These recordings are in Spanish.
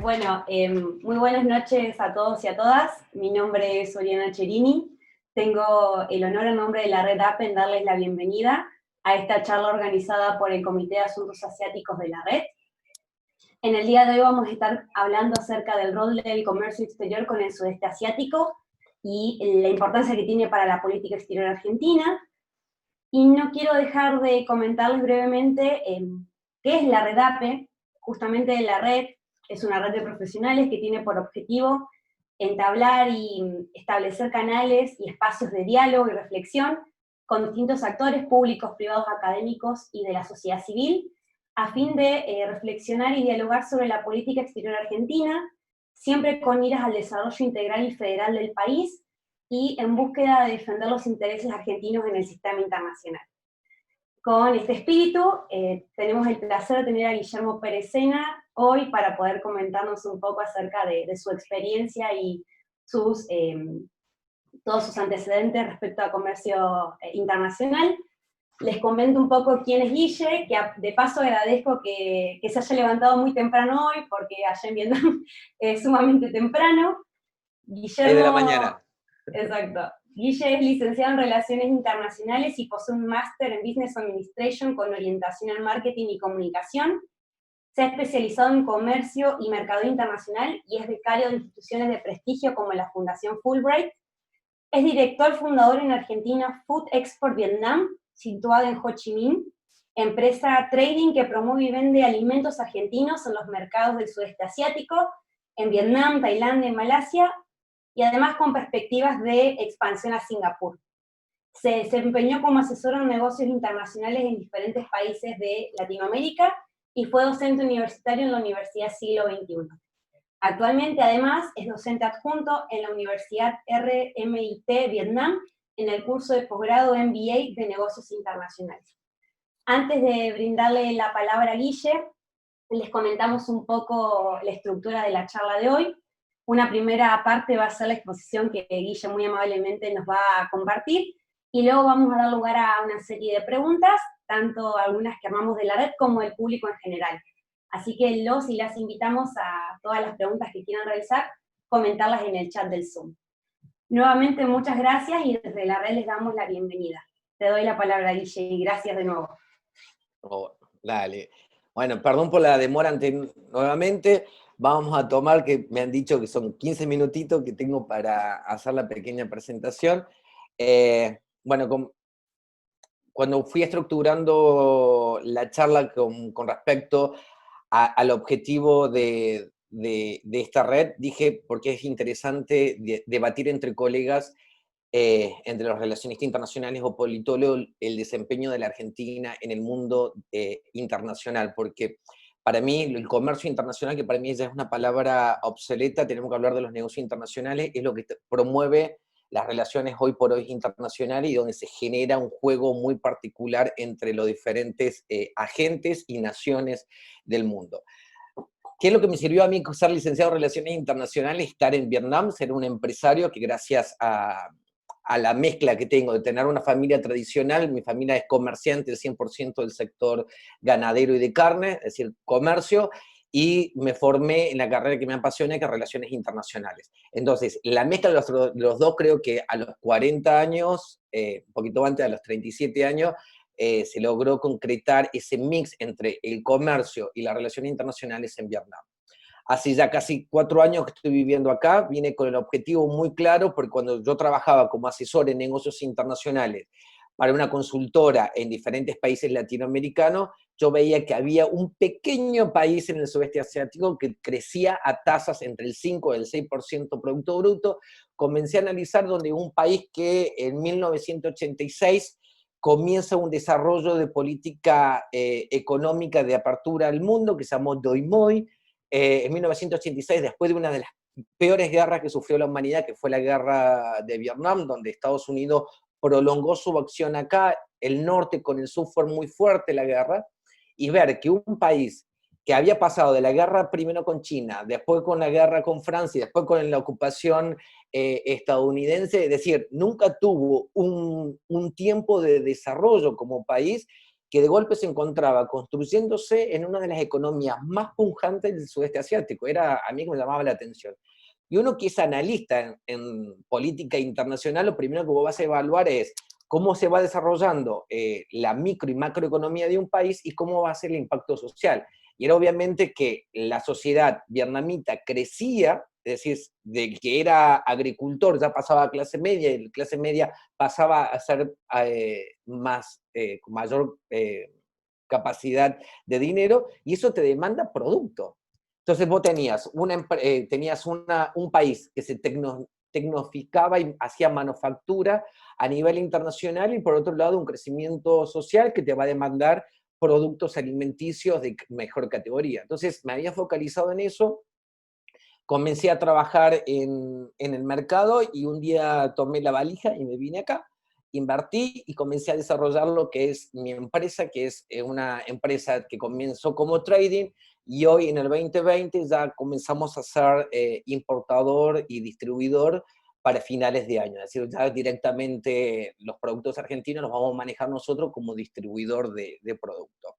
Bueno, muy buenas noches a todos y a todas. Mi nombre es Oriana Cherini. Tengo el honor en nombre de la Red APE en darles la bienvenida a esta charla organizada por el Comité de Asuntos Asiáticos de la Red. En el día de hoy vamos a estar hablando acerca del rol del comercio exterior con el sudeste asiático y la importancia que tiene para la política exterior argentina. Y no quiero dejar de comentarles brevemente qué es la Red APE. Justamente la red es una red de profesionales que tiene por objetivo entablar y establecer canales y espacios de diálogo y reflexión con distintos actores públicos, privados, académicos y de la sociedad civil, a fin de reflexionar y dialogar sobre la política exterior argentina, siempre con miras al desarrollo integral y federal del país y en búsqueda de defender los intereses argentinos en el sistema internacional. Con este espíritu, tenemos el placer de tener a Guillermo Perecena hoy para poder comentarnos un poco acerca de su experiencia y todos sus antecedentes respecto a comercio internacional. Les comento un poco quién es Guille, que de paso agradezco que se haya levantado muy temprano hoy, porque allá en Vietnam es sumamente temprano. Guillermo... 6 de la mañana. Exacto. Guille es licenciado en Relaciones Internacionales y posee un máster en Business Administration con orientación en Marketing y Comunicación. Se ha especializado en Comercio y Mercado Internacional y es becario de instituciones de prestigio como la Fundación Fulbright. Es director fundador en Argentina Food Export Vietnam, situada en Ho Chi Minh, empresa trading que promueve y vende alimentos argentinos en los mercados del sudeste asiático, en Vietnam, Tailandia y Malasia, y además con perspectivas de expansión a Singapur. Se desempeñó como asesor en negocios internacionales en diferentes países de Latinoamérica y fue docente universitario en la Universidad Siglo XXI. Actualmente, además, es docente adjunto en la Universidad RMIT Vietnam en el curso de posgrado MBA de Negocios Internacionales. Antes de brindarle la palabra a Guille, les comentamos un poco la estructura de la charla de hoy. Una primera parte va a ser la exposición que Guille muy amablemente nos va a compartir, y luego vamos a dar lugar a una serie de preguntas, tanto algunas que armamos de la red como del público en general. Así que los y las invitamos a todas las preguntas que quieran realizar, comentarlas en el chat del Zoom. Nuevamente, muchas gracias y desde la red les damos la bienvenida. Te doy la palabra, Guille, y gracias de nuevo. Oh, dale. Bueno, perdón por la demora nuevamente. Vamos a tomar, que me han dicho que son 15 minutitos que tengo para hacer la pequeña presentación. Bueno, cuando fui estructurando la charla con respecto al objetivo de esta red, dije, porque es interesante debatir entre colegas, entre los relacionistas internacionales o politólogos, el desempeño de la Argentina en el mundo internacional, porque para mí el comercio internacional, que para mí ya es una palabra obsoleta, tenemos que hablar de los negocios internacionales, es lo que promueve las relaciones hoy por hoy internacionales y donde se genera un juego muy particular entre los diferentes agentes y naciones del mundo. ¿Qué es lo que me sirvió a mí ser licenciado en Relaciones Internacionales? Estar en Vietnam, ser un empresario que gracias a la mezcla que tengo de tener una familia tradicional, mi familia es comerciante, el 100% del sector ganadero y de carne, es decir, comercio, y me formé en la carrera que me apasiona, que es Relaciones Internacionales. Entonces, la mezcla de los dos, creo que a los 40 años, un poquito antes, a los 37 años, se logró concretar ese mix entre el comercio y las relaciones internacionales en Vietnam. Hace ya casi 4 años que estoy viviendo acá, vine con el objetivo muy claro, porque cuando yo trabajaba como asesor en negocios internacionales para una consultora en diferentes países latinoamericanos, yo veía que había un pequeño país en el sudeste asiático que crecía a tasas entre el 5 y el 6% Producto Bruto. Comencé a analizar donde un país que en 1986 comienza un desarrollo de política económica de apertura al mundo que se llamó Doi Moi. En 1986, después de una de las peores guerras que sufrió la humanidad, que fue la guerra de Vietnam, donde Estados Unidos prolongó su acción acá, el norte con el sur fue muy fuerte la guerra, y ver que un país que había pasado de la guerra primero con China, después con la guerra con Francia, después con la ocupación estadounidense, es decir, nunca tuvo un tiempo de desarrollo como país, que de golpe se encontraba construyéndose en una de las economías más pujantes del sudeste asiático. Era a mí que me llamaba la atención. Y uno que es analista en política internacional, lo primero que vos vas a evaluar es cómo se va desarrollando la micro y macroeconomía de un país y cómo va a ser el impacto social. Y era obviamente que la sociedad vietnamita crecía, es decir, de que era agricultor ya pasaba a clase media, y la clase media pasaba a ser con mayor capacidad de dinero, y eso te demanda producto. Entonces vos tenías, un país que se tecnificaba y hacía manufactura a nivel internacional, y por otro lado un crecimiento social que te va a demandar productos alimenticios de mejor categoría. Entonces me había focalizado en eso, comencé a trabajar en el mercado y un día tomé la valija y me vine acá, invertí y comencé a desarrollar lo que es mi empresa, que es una empresa que comenzó como trading y hoy en el 2020 ya comenzamos a ser importador y distribuidor para finales de año. Es decir, ya directamente los productos argentinos los vamos a manejar nosotros como distribuidor de productos.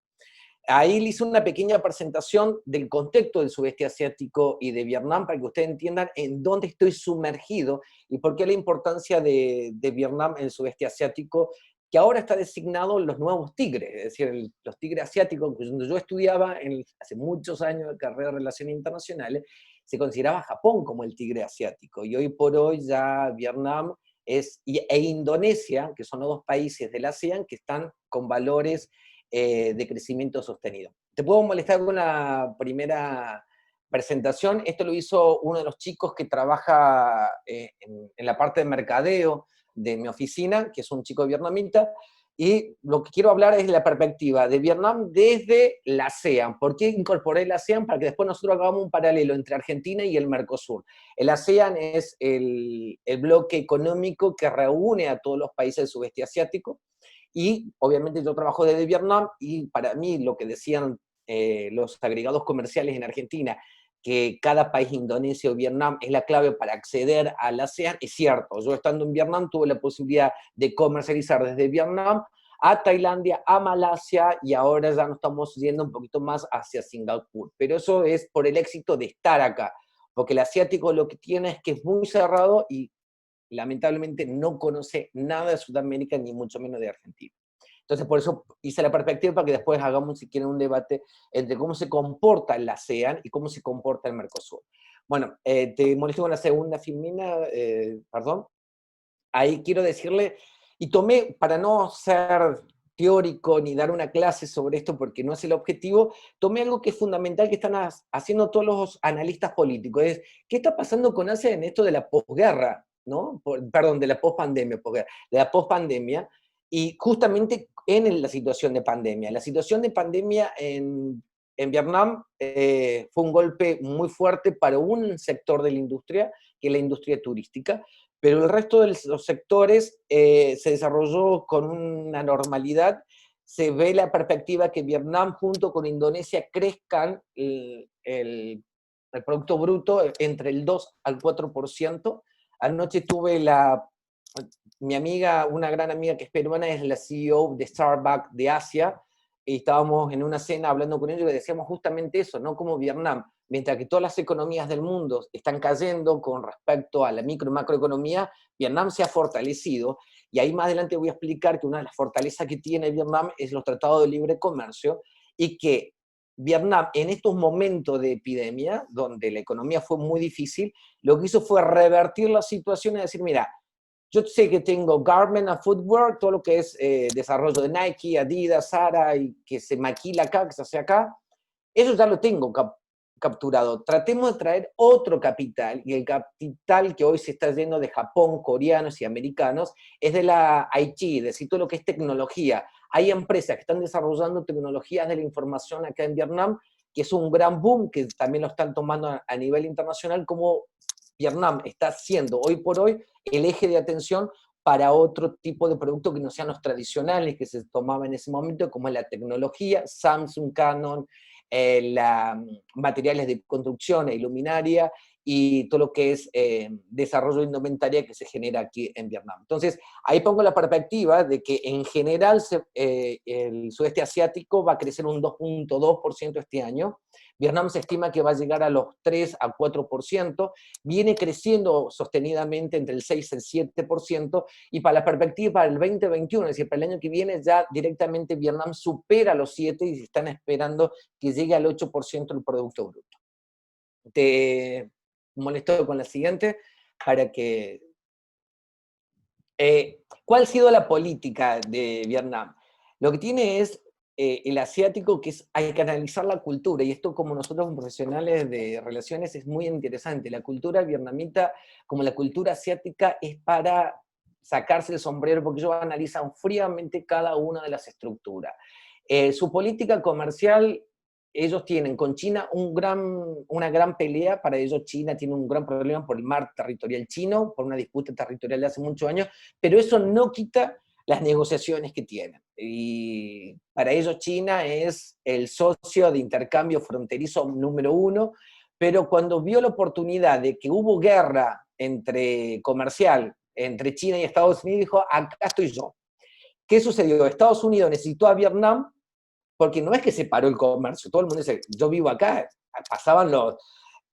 Ahí le hice una pequeña presentación del contexto del sudeste asiático y de Vietnam para que ustedes entiendan en dónde estoy sumergido y por qué la importancia de Vietnam en el sudeste asiático, que ahora está designado los nuevos tigres, es decir, los tigres asiáticos, donde yo estudiaba hace muchos años de carrera de Relaciones Internacionales, se consideraba Japón como el tigre asiático, y hoy por hoy ya Vietnam e Indonesia, que son los dos países del ASEAN que están con valores de crecimiento sostenido. Te puedo molestar con la primera presentación. Esto lo hizo uno de los chicos que trabaja en la parte de mercadeo de mi oficina, que es un chico vietnamita, y lo que quiero hablar es de la perspectiva de Vietnam desde la ASEAN. ¿Por qué incorporé la ASEAN? Para que después nosotros hagamos un paralelo entre Argentina y el Mercosur. El ASEAN es el bloque económico que reúne a todos los países del sudeste asiático, y obviamente yo trabajo desde Vietnam, y para mí lo que decían los agregados comerciales en Argentina, que cada país, Indonesia o Vietnam, es la clave para acceder al ASEAN, es cierto. Yo estando en Vietnam tuve la posibilidad de comercializar desde Vietnam a Tailandia, a Malasia, y ahora ya nos estamos yendo un poquito más hacia Singapur. Pero eso es por el éxito de estar acá, porque el asiático lo que tiene es que es muy cerrado y lamentablemente no conoce nada de Sudamérica, ni mucho menos de Argentina. Entonces, por eso hice la perspectiva para que después hagamos, si quieren, un debate entre cómo se comporta el ASEAN y cómo se comporta el Mercosur. Bueno, te molesto con la segunda filmina, perdón. Ahí quiero decirle, y tomé, para no ser teórico ni dar una clase sobre esto porque no es el objetivo, tomé algo que es fundamental que están haciendo todos los analistas políticos, es qué está pasando con Asia en esto de la posguerra, ¿no? Perdón, de la pospandemia, de la pospandemia, y justamente en la situación de pandemia. La situación de pandemia en Vietnam fue un golpe muy fuerte para un sector de la industria, que es la industria turística, pero el resto de los sectores se desarrolló con una normalidad. Se ve la perspectiva que Vietnam junto con Indonesia crezcan el Producto Bruto entre el 2 al 4%. Anoche tuve mi amiga, una gran amiga que es peruana, es la CEO de Starbucks de Asia, y estábamos en una cena hablando con ellos y decíamos justamente eso, ¿no? Como Vietnam, mientras que todas las economías del mundo están cayendo con respecto a la micro y macroeconomía, Vietnam se ha fortalecido, y ahí más adelante voy a explicar que una de las fortalezas que tiene Vietnam es los tratados de libre comercio, y que Vietnam en estos momentos de epidemia, donde la economía fue muy difícil, lo que hizo fue revertir la situación y decir, mira, yo sé que tengo Garment and Footwear, todo lo que es desarrollo de Nike, Adidas, Zara, y que se maquila acá, que se hace acá, eso ya lo tengo capturado. Tratemos de traer otro capital, y el capital que hoy se está yendo de Japón, coreanos y americanos, es de la IT, es decir, todo lo que es tecnología. Hay empresas que están desarrollando tecnologías de la información acá en Vietnam, que es un gran boom, que también lo están tomando a nivel internacional, como Vietnam está siendo hoy por hoy el eje de atención para otro tipo de productos que no sean los tradicionales que se tomaban en ese momento, como la tecnología, Samsung, Canon, materiales de construcción e iluminaria, y todo lo que es desarrollo de indumentaria que se genera aquí en Vietnam. Entonces, ahí pongo la perspectiva de que en general el sudeste asiático va a crecer un 2.2% este año. Vietnam se estima que va a llegar a los 3 a 4%, viene creciendo sostenidamente entre el 6 y el 7%, y para la perspectiva para el 2021, es decir, para el año que viene, ya directamente Vietnam supera los 7 y se están esperando que llegue al 8% del Producto Bruto. Te molesto con la siguiente, para que... ¿cuál ha sido la política de Vietnam? Lo que tiene es el asiático, que es, hay que analizar la cultura, y esto como nosotros como profesionales de relaciones es muy interesante. La cultura vietnamita, como la cultura asiática, es para sacarse el sombrero, porque ellos analizan fríamente cada una de las estructuras. Su política comercial, ellos tienen con China una gran pelea. Para ellos China tiene un gran problema por el mar territorial chino, por una disputa territorial de hace muchos años, pero eso no quita las negociaciones que tienen. Y para ellos China es el socio de intercambio fronterizo número 1, pero cuando vio la oportunidad de que hubo guerra comercial entre China y Estados Unidos, dijo, acá estoy yo. ¿Qué sucedió? Estados Unidos necesitó a Vietnam, porque no es que se paró el comercio, todo el mundo dice, yo vivo acá,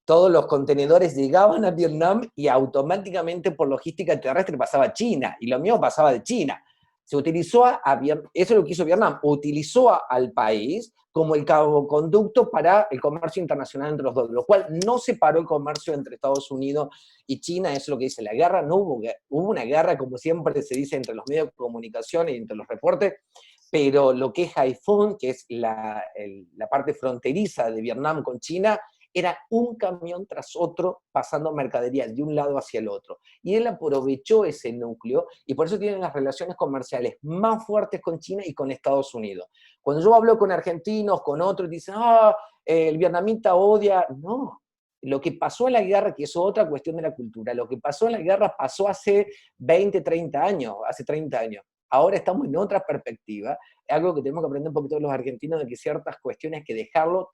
todos los contenedores llegaban a Vietnam y automáticamente por logística terrestre pasaba a China, y lo mismo pasaba de China. Se utilizó eso es lo que hizo Vietnam, utilizó al país como el conducto para el comercio internacional entre los dos, lo cual no separó el comercio entre Estados Unidos y China. Eso es lo que dice la guerra. No hubo una guerra, como siempre se dice entre los medios de comunicación y entre los reportes, pero lo que es Haiphong, que es la parte fronteriza de Vietnam con China, era un camión tras otro pasando mercaderías de un lado hacia el otro. Y él aprovechó ese núcleo, y por eso tienen las relaciones comerciales más fuertes con China y con Estados Unidos. Cuando yo hablo con argentinos, con otros, dicen, el vietnamita odia. No, lo que pasó en la guerra, que es otra cuestión de la cultura, lo que pasó en la guerra pasó hace 20, 30 años, hace 30 años. Ahora estamos en otra perspectiva, es algo que tenemos que aprender un poquito de los argentinos, de que ciertas cuestiones hay que dejarlo,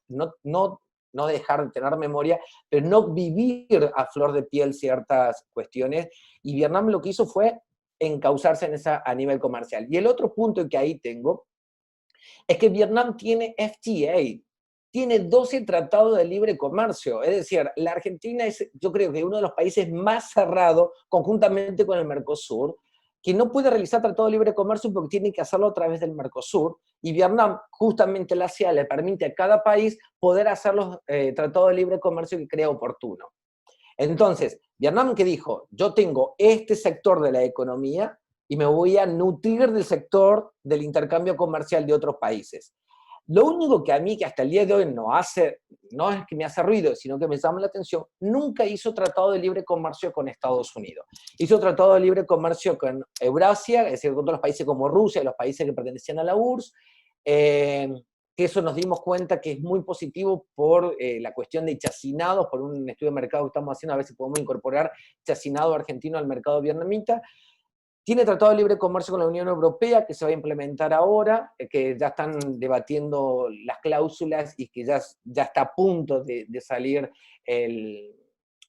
no dejar de tener memoria, pero no vivir a flor de piel ciertas cuestiones, y Vietnam lo que hizo fue encauzarse en esa a nivel comercial. Y el otro punto que ahí tengo, es que Vietnam tiene FTA, tiene 12 tratados de libre comercio, es decir, la Argentina es, yo creo que uno de los países más cerrados, conjuntamente con el Mercosur, que no puede realizar tratado de libre comercio porque tiene que hacerlo a través del Mercosur, y Vietnam, justamente la ASEAN, le permite a cada país poder hacer los tratados de libre comercio que crea oportuno. Entonces, Vietnam, que dijo, yo tengo este sector de la economía y me voy a nutrir del sector del intercambio comercial de otros países. Lo único que a mí, que hasta el día de hoy no es que me hace ruido, sino que me llama la atención, nunca hizo tratado de libre comercio con Estados Unidos. Hizo tratado de libre comercio con Eurasia, es decir, con otros países como Rusia, los países que pertenecían a la URSS, que eso nos dimos cuenta que es muy positivo por la cuestión de chacinados, por un estudio de mercado que estamos haciendo, a ver si podemos incorporar chacinado argentino al mercado vietnamita. Tiene tratado de libre comercio con la Unión Europea, que se va a implementar ahora, que ya están debatiendo las cláusulas y que ya está a punto de salir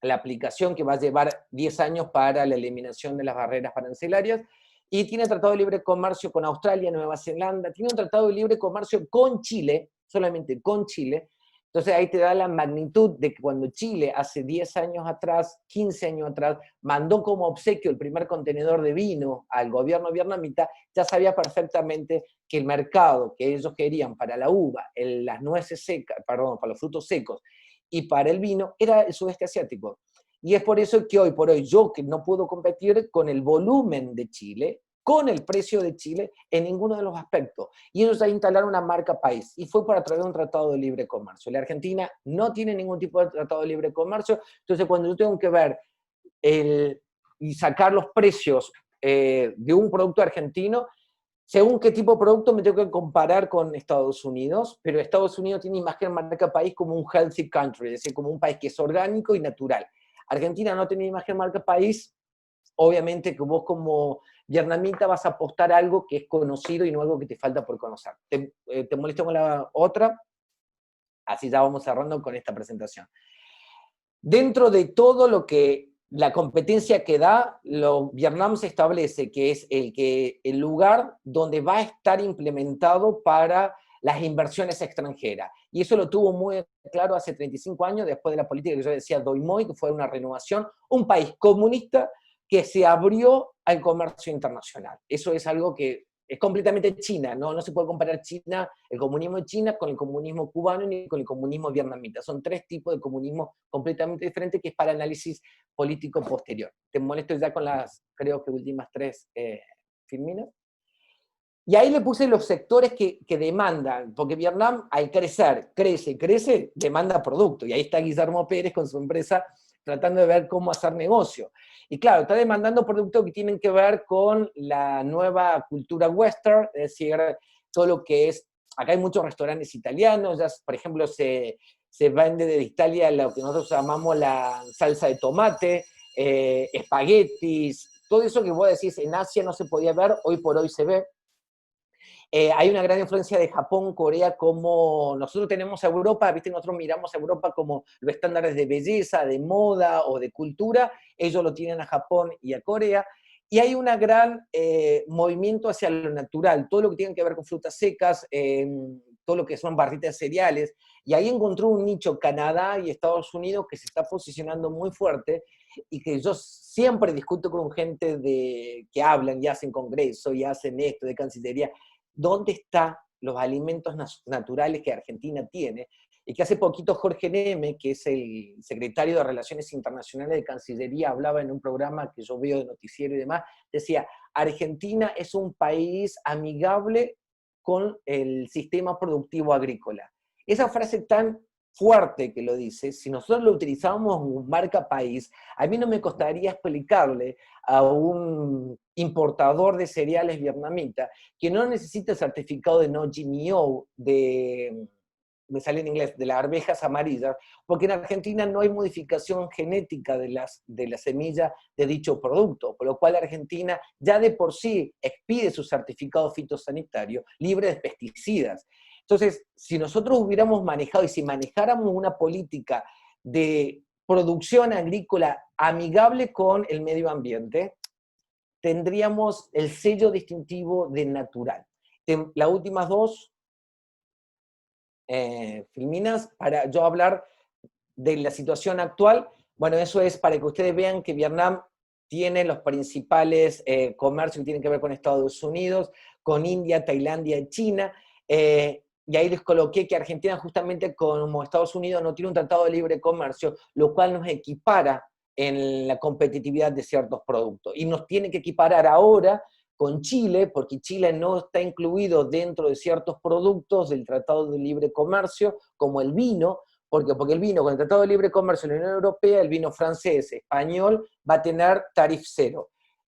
la aplicación, que va a llevar 10 años para la eliminación de las barreras arancelarias. Y tiene tratado de libre comercio con Australia, Nueva Zelanda, tiene un tratado de libre comercio con Chile, solamente con Chile. Entonces ahí te da la magnitud de que cuando Chile hace 10 años atrás, 15 años atrás, mandó como obsequio el primer contenedor de vino al gobierno vietnamita, ya sabía perfectamente que el mercado que ellos querían para la uva, las nueces secas, perdón, para los frutos secos y para el vino, era el sudeste asiático. Y es por eso que hoy por hoy yo, que no puedo competir con el volumen de Chile, con el precio de Chile, en ninguno de los aspectos. Y ellos ya instalaron una marca país, y fue para traer un tratado de libre comercio. La Argentina no tiene ningún tipo de tratado de libre comercio, entonces cuando yo tengo que ver y sacar los precios de un producto argentino, según qué tipo de producto me tengo que comparar con Estados Unidos, pero Estados Unidos tiene imagen marca país como un healthy country, es decir, como un país que es orgánico y natural. Argentina no tiene imagen marca país, obviamente que vos como vietnamita vas a apostar a algo que es conocido y no algo que te falta por conocer. ¿Te molesto con la otra? Así ya vamos cerrando con esta presentación. Dentro de todo lo que la competencia que da, Vietnam se establece que es el lugar donde va a estar implementado para las inversiones extranjeras. Y eso lo tuvo muy claro hace 35 años, después de la política que yo decía Doi Moi, que fue una renovación, un país comunista que se abrió al comercio internacional. Eso es algo que es completamente China, ¿no? No se puede comparar China, el comunismo de China con el comunismo cubano ni con el comunismo vietnamita. Son tres tipos de comunismo completamente diferentes, que es para análisis político posterior. Te molesto ya con las, creo que últimas tres filminas. Y ahí le puse los sectores que demandan, porque Vietnam al crecer, crece, demanda producto. Y ahí está Guillermo Pérez con su empresa tratando de ver cómo hacer negocio. Y claro, está demandando productos que tienen que ver con la nueva cultura western, es decir, todo lo que es, acá hay muchos restaurantes italianos, ya, por ejemplo, se vende de Italia lo que nosotros llamamos la salsa de tomate, espaguetis, todo eso que vos decís en Asia no se podía ver, hoy por hoy se ve. Hay una gran influencia de Japón, Corea, como nosotros tenemos a Europa, ¿viste? Nosotros miramos a Europa como los estándares de belleza, de moda o de cultura, ellos lo tienen a Japón y a Corea, y hay un gran movimiento hacia lo natural, todo lo que tiene que ver con frutas secas, todo lo que son barritas de cereales, y ahí encontró un nicho Canadá y Estados Unidos que se está posicionando muy fuerte, y que yo siempre discuto con gente que hablan y hacen congreso y hacen esto de Cancillería, dónde están los alimentos naturales que Argentina tiene, y que hace poquito Jorge Neme, que es el secretario de Relaciones Internacionales de Cancillería, hablaba en un programa que yo veo de noticiero y demás, decía, Argentina es un país amigable con el sistema productivo agrícola. Esa frase tan fuerte que lo dice, si nosotros lo utilizamos como marca país, a mí no me costaría explicarle a un importador de cereales vietnamita que no necesita el certificado de no GMO, me sale en inglés, de las arvejas amarillas, porque en Argentina no hay modificación genética de la semilla de dicho producto, por lo cual Argentina ya de por sí expide su certificado fitosanitario libre de pesticidas. Entonces, si nosotros hubiéramos manejado y si manejáramos una política de producción agrícola amigable con el medio ambiente, tendríamos el sello distintivo de natural. Las últimas dos filminas para yo hablar de la situación actual. Bueno, eso es para que ustedes vean que Vietnam tiene los principales comercios que tienen que ver con Estados Unidos, con India, Tailandia y China. Y ahí les coloqué que Argentina, justamente como Estados Unidos, no tiene un tratado de libre comercio, lo cual nos equipara en la competitividad de ciertos productos. Y nos tiene que equiparar ahora con Chile, porque Chile no está incluido dentro de ciertos productos del Tratado de Libre Comercio, como el vino, porque el vino, con el Tratado de Libre Comercio de la Unión Europea, el vino francés, español, va a tener tarif cero.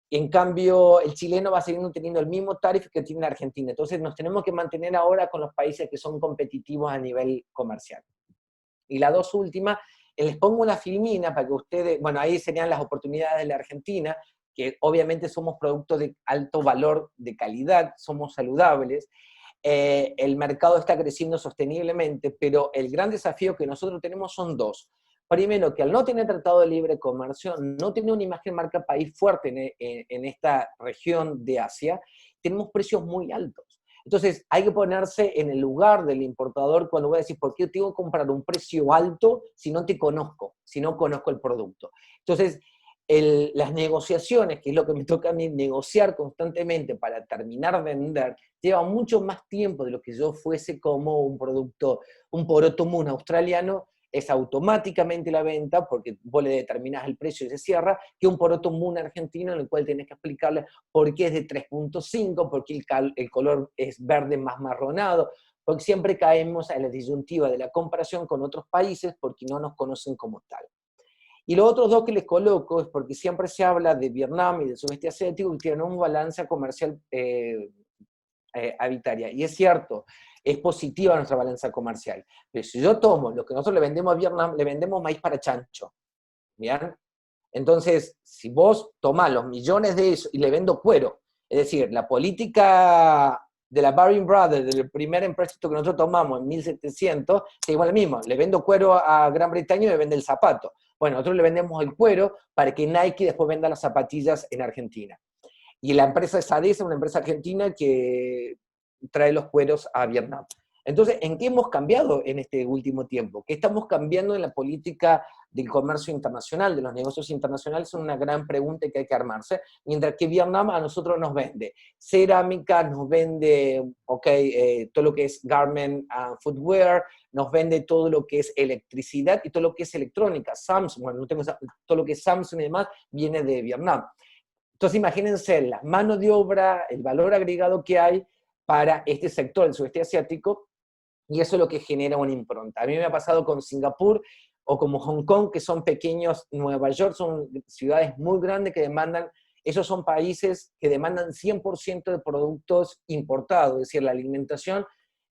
En cambio, el chileno va a seguir teniendo el mismo tarif que tiene Argentina. Entonces nos tenemos que mantener ahora con los países que son competitivos a nivel comercial. Y las dos últimas, les pongo una filmina para que ustedes, bueno, ahí serían las oportunidades de la Argentina, que obviamente somos productos de alto valor de calidad, somos saludables, el mercado está creciendo sosteniblemente, pero el gran desafío que nosotros tenemos son dos. Primero, que al no tener tratado de libre comercio, no tener una imagen marca país fuerte en esta región de Asia, tenemos precios muy altos. Entonces, hay que ponerse en el lugar del importador cuando voy a decir, ¿por qué tengo que comprar un precio alto si no te conozco, si no conozco el producto? Entonces, las negociaciones, que es lo que me toca a mí, negociar constantemente para terminar de vender, lleva mucho más tiempo de lo que yo fuese como un producto, un poroto moon australiano, es automáticamente la venta, porque vos le determinás el precio y se cierra, que un poroto moon argentino en el cual tenés que explicarle por qué es de 3.5, por qué el color es verde más marronado, porque siempre caemos en la disyuntiva de la comparación con otros países porque no nos conocen como tal. Y los otros dos que les coloco es porque siempre se habla de Vietnam y del sudeste asiático que tienen un balance comercial habitaria. Y es cierto, es positiva nuestra balanza comercial. Pero si yo tomo lo que nosotros le vendemos a Vietnam, le vendemos maíz para chancho. ¿Bien? Entonces, si vos tomás los millones de eso y le vendo cuero, es decir, la política de la Baring Brothers, del primer empréstito que nosotros tomamos en 1700, seguimos lo mismo, le vendo cuero a Gran Bretaña y me vende el zapato. Bueno, nosotros le vendemos el cuero para que Nike después venda las zapatillas en Argentina. Y la empresa es Sadesa, una empresa argentina que trae los cueros a Vietnam. Entonces, ¿en qué hemos cambiado en este último tiempo? ¿Qué estamos cambiando en la política del comercio internacional, de los negocios internacionales? Es una gran pregunta que hay que armarse. Mientras que Vietnam a nosotros nos vende cerámica, nos vende todo lo que es garment and footwear, nos vende todo lo que es electricidad y todo lo que es electrónica. Samsung, bueno, no tengo, todo lo que es Samsung y demás viene de Vietnam. Entonces imagínense la mano de obra, el valor agregado que hay para este sector del sudeste asiático, y eso es lo que genera una impronta. A mí me ha pasado con Singapur o como Hong Kong, que son pequeños, Nueva York son ciudades muy grandes que demandan, esos son países que demandan 100% de productos importados, es decir, la alimentación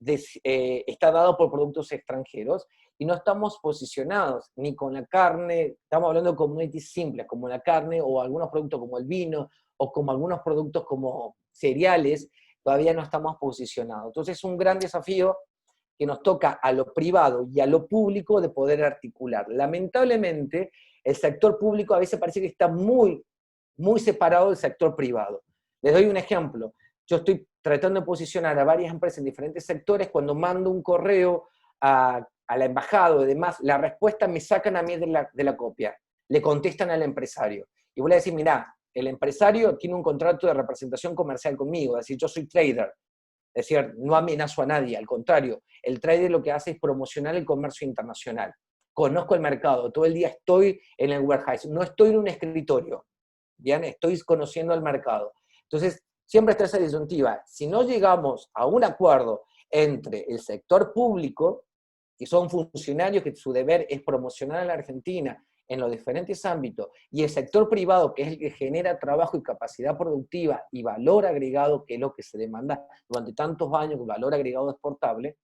está dada por productos extranjeros, y no estamos posicionados ni con la carne, estamos hablando de commodities simples, como la carne, o algunos productos como el vino, o como algunos productos como cereales, todavía no estamos posicionados. Entonces es un gran desafío que nos toca a lo privado y a lo público de poder articular. Lamentablemente, el sector público a veces parece que está muy, muy separado del sector privado. Les doy un ejemplo. Yo estoy tratando de posicionar a varias empresas en diferentes sectores. Cuando mando un correo a la embajada y demás, la respuesta me sacan a mí de la copia. Le contestan al empresario. Y voy a decir, mirá, el empresario tiene un contrato de representación comercial conmigo, es decir, yo soy trader. Es decir, no amenazo a nadie, al contrario, el trader lo que hace es promocionar el comercio internacional. Conozco el mercado, todo el día estoy en el warehouse, no estoy en un escritorio, ¿bien? Estoy conociendo el mercado. Entonces, siempre está esa disyuntiva. Si no llegamos a un acuerdo entre el sector público, que son funcionarios que su deber es promocionar a la Argentina en los diferentes ámbitos, y el sector privado, que es el que genera trabajo y capacidad productiva y valor agregado, que es lo que se demanda durante tantos años, con valor agregado exportable,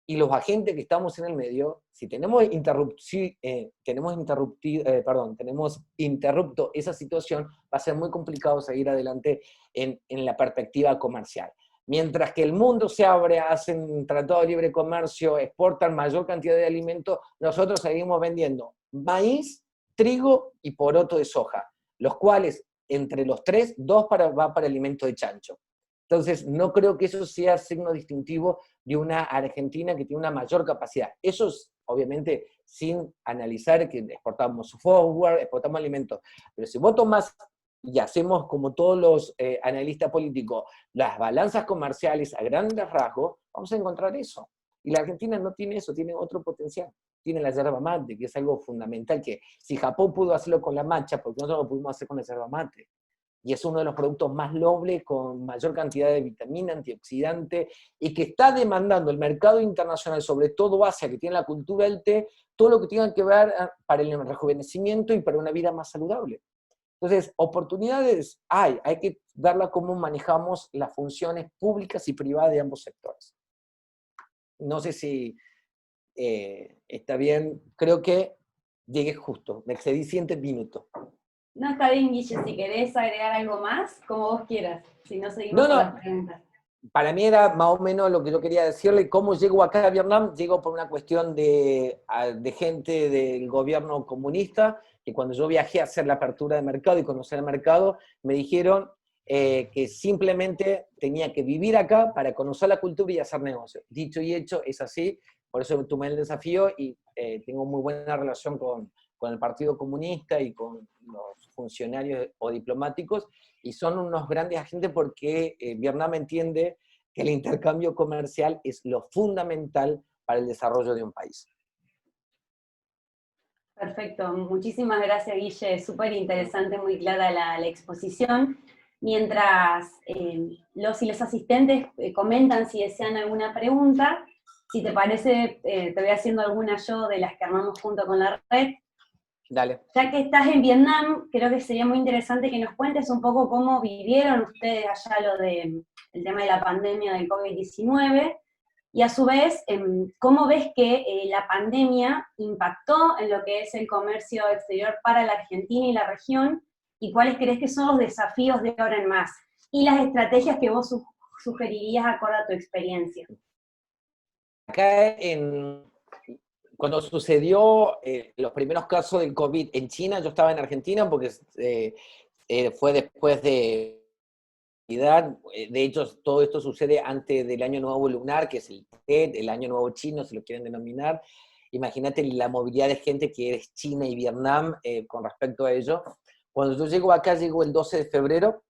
y los agentes que estamos en el medio, si tenemos interrupto esa situación, va a ser muy complicado seguir adelante en la perspectiva comercial. Mientras que el mundo se abre, hacen un tratado de libre comercio, exportan mayor cantidad de alimentos, nosotros seguimos vendiendo maíz, trigo y poroto de soja, los cuales, entre los tres, va para alimento de chancho. Entonces, no creo que eso sea signo distintivo de una Argentina que tiene una mayor capacidad. Eso es, obviamente, sin analizar que exportamos software, exportamos alimentos. Pero si vos tomás y hacemos, como todos los analistas políticos, las balanzas comerciales a grandes rasgos, vamos a encontrar eso. Y la Argentina no tiene eso, tiene otro potencial. Tiene la yerba mate, que es algo fundamental, que si Japón pudo hacerlo con la matcha, ¿por qué nosotros lo pudimos hacer con la yerba mate? Y es uno de los productos más nobles, con mayor cantidad de vitamina, antioxidante, y que está demandando el mercado internacional, sobre todo Asia, que tiene la cultura del té, todo lo que tenga que ver para el rejuvenecimiento y para una vida más saludable. Entonces, oportunidades hay que verla cómo manejamos las funciones públicas y privadas de ambos sectores. No sé si está bien, creo que llegué justo, me excedí 7 minutos. No, está bien, Guille, si querés agregar algo más, como vos quieras, si no seguimos con las preguntas. Para mí era más o menos lo que yo quería decirle. ¿Cómo llego acá a Vietnam? Llego por una cuestión de gente del gobierno comunista, que cuando yo viajé a hacer la apertura de mercado y conocer el mercado, me dijeron que simplemente tenía que vivir acá para conocer la cultura y hacer negocios. Dicho y hecho, es así, por eso tomé el desafío y tengo muy buena relación con el Partido Comunista y con los funcionarios o diplomáticos, y son unos grandes agentes porque Vietnam entiende que el intercambio comercial es lo fundamental para el desarrollo de un país. Perfecto, muchísimas gracias, Guille, súper interesante, muy clara la exposición. Mientras los y los asistentes comentan si desean alguna pregunta, si te parece, te voy haciendo alguna yo de las que armamos junto con la red. Dale. Ya que estás en Vietnam, creo que sería muy interesante que nos cuentes un poco cómo vivieron ustedes allá el tema de la pandemia del COVID-19, y a su vez, cómo ves que la pandemia impactó en lo que es el comercio exterior para la Argentina y la región, y cuáles crees que son los desafíos de ahora en más, y las estrategias que vos sugerirías acorde a tu experiencia? Acá, cuando sucedió los primeros casos del COVID en China, yo estaba en Argentina porque fue después de Navidad. De hecho, todo esto sucede antes del Año Nuevo Lunar, que es el Tet, el Año Nuevo Chino, si lo quieren denominar. Imagínate la movilidad de gente que es China y Vietnam con respecto a ello. Cuando yo llego acá, llego el 12 de febrero,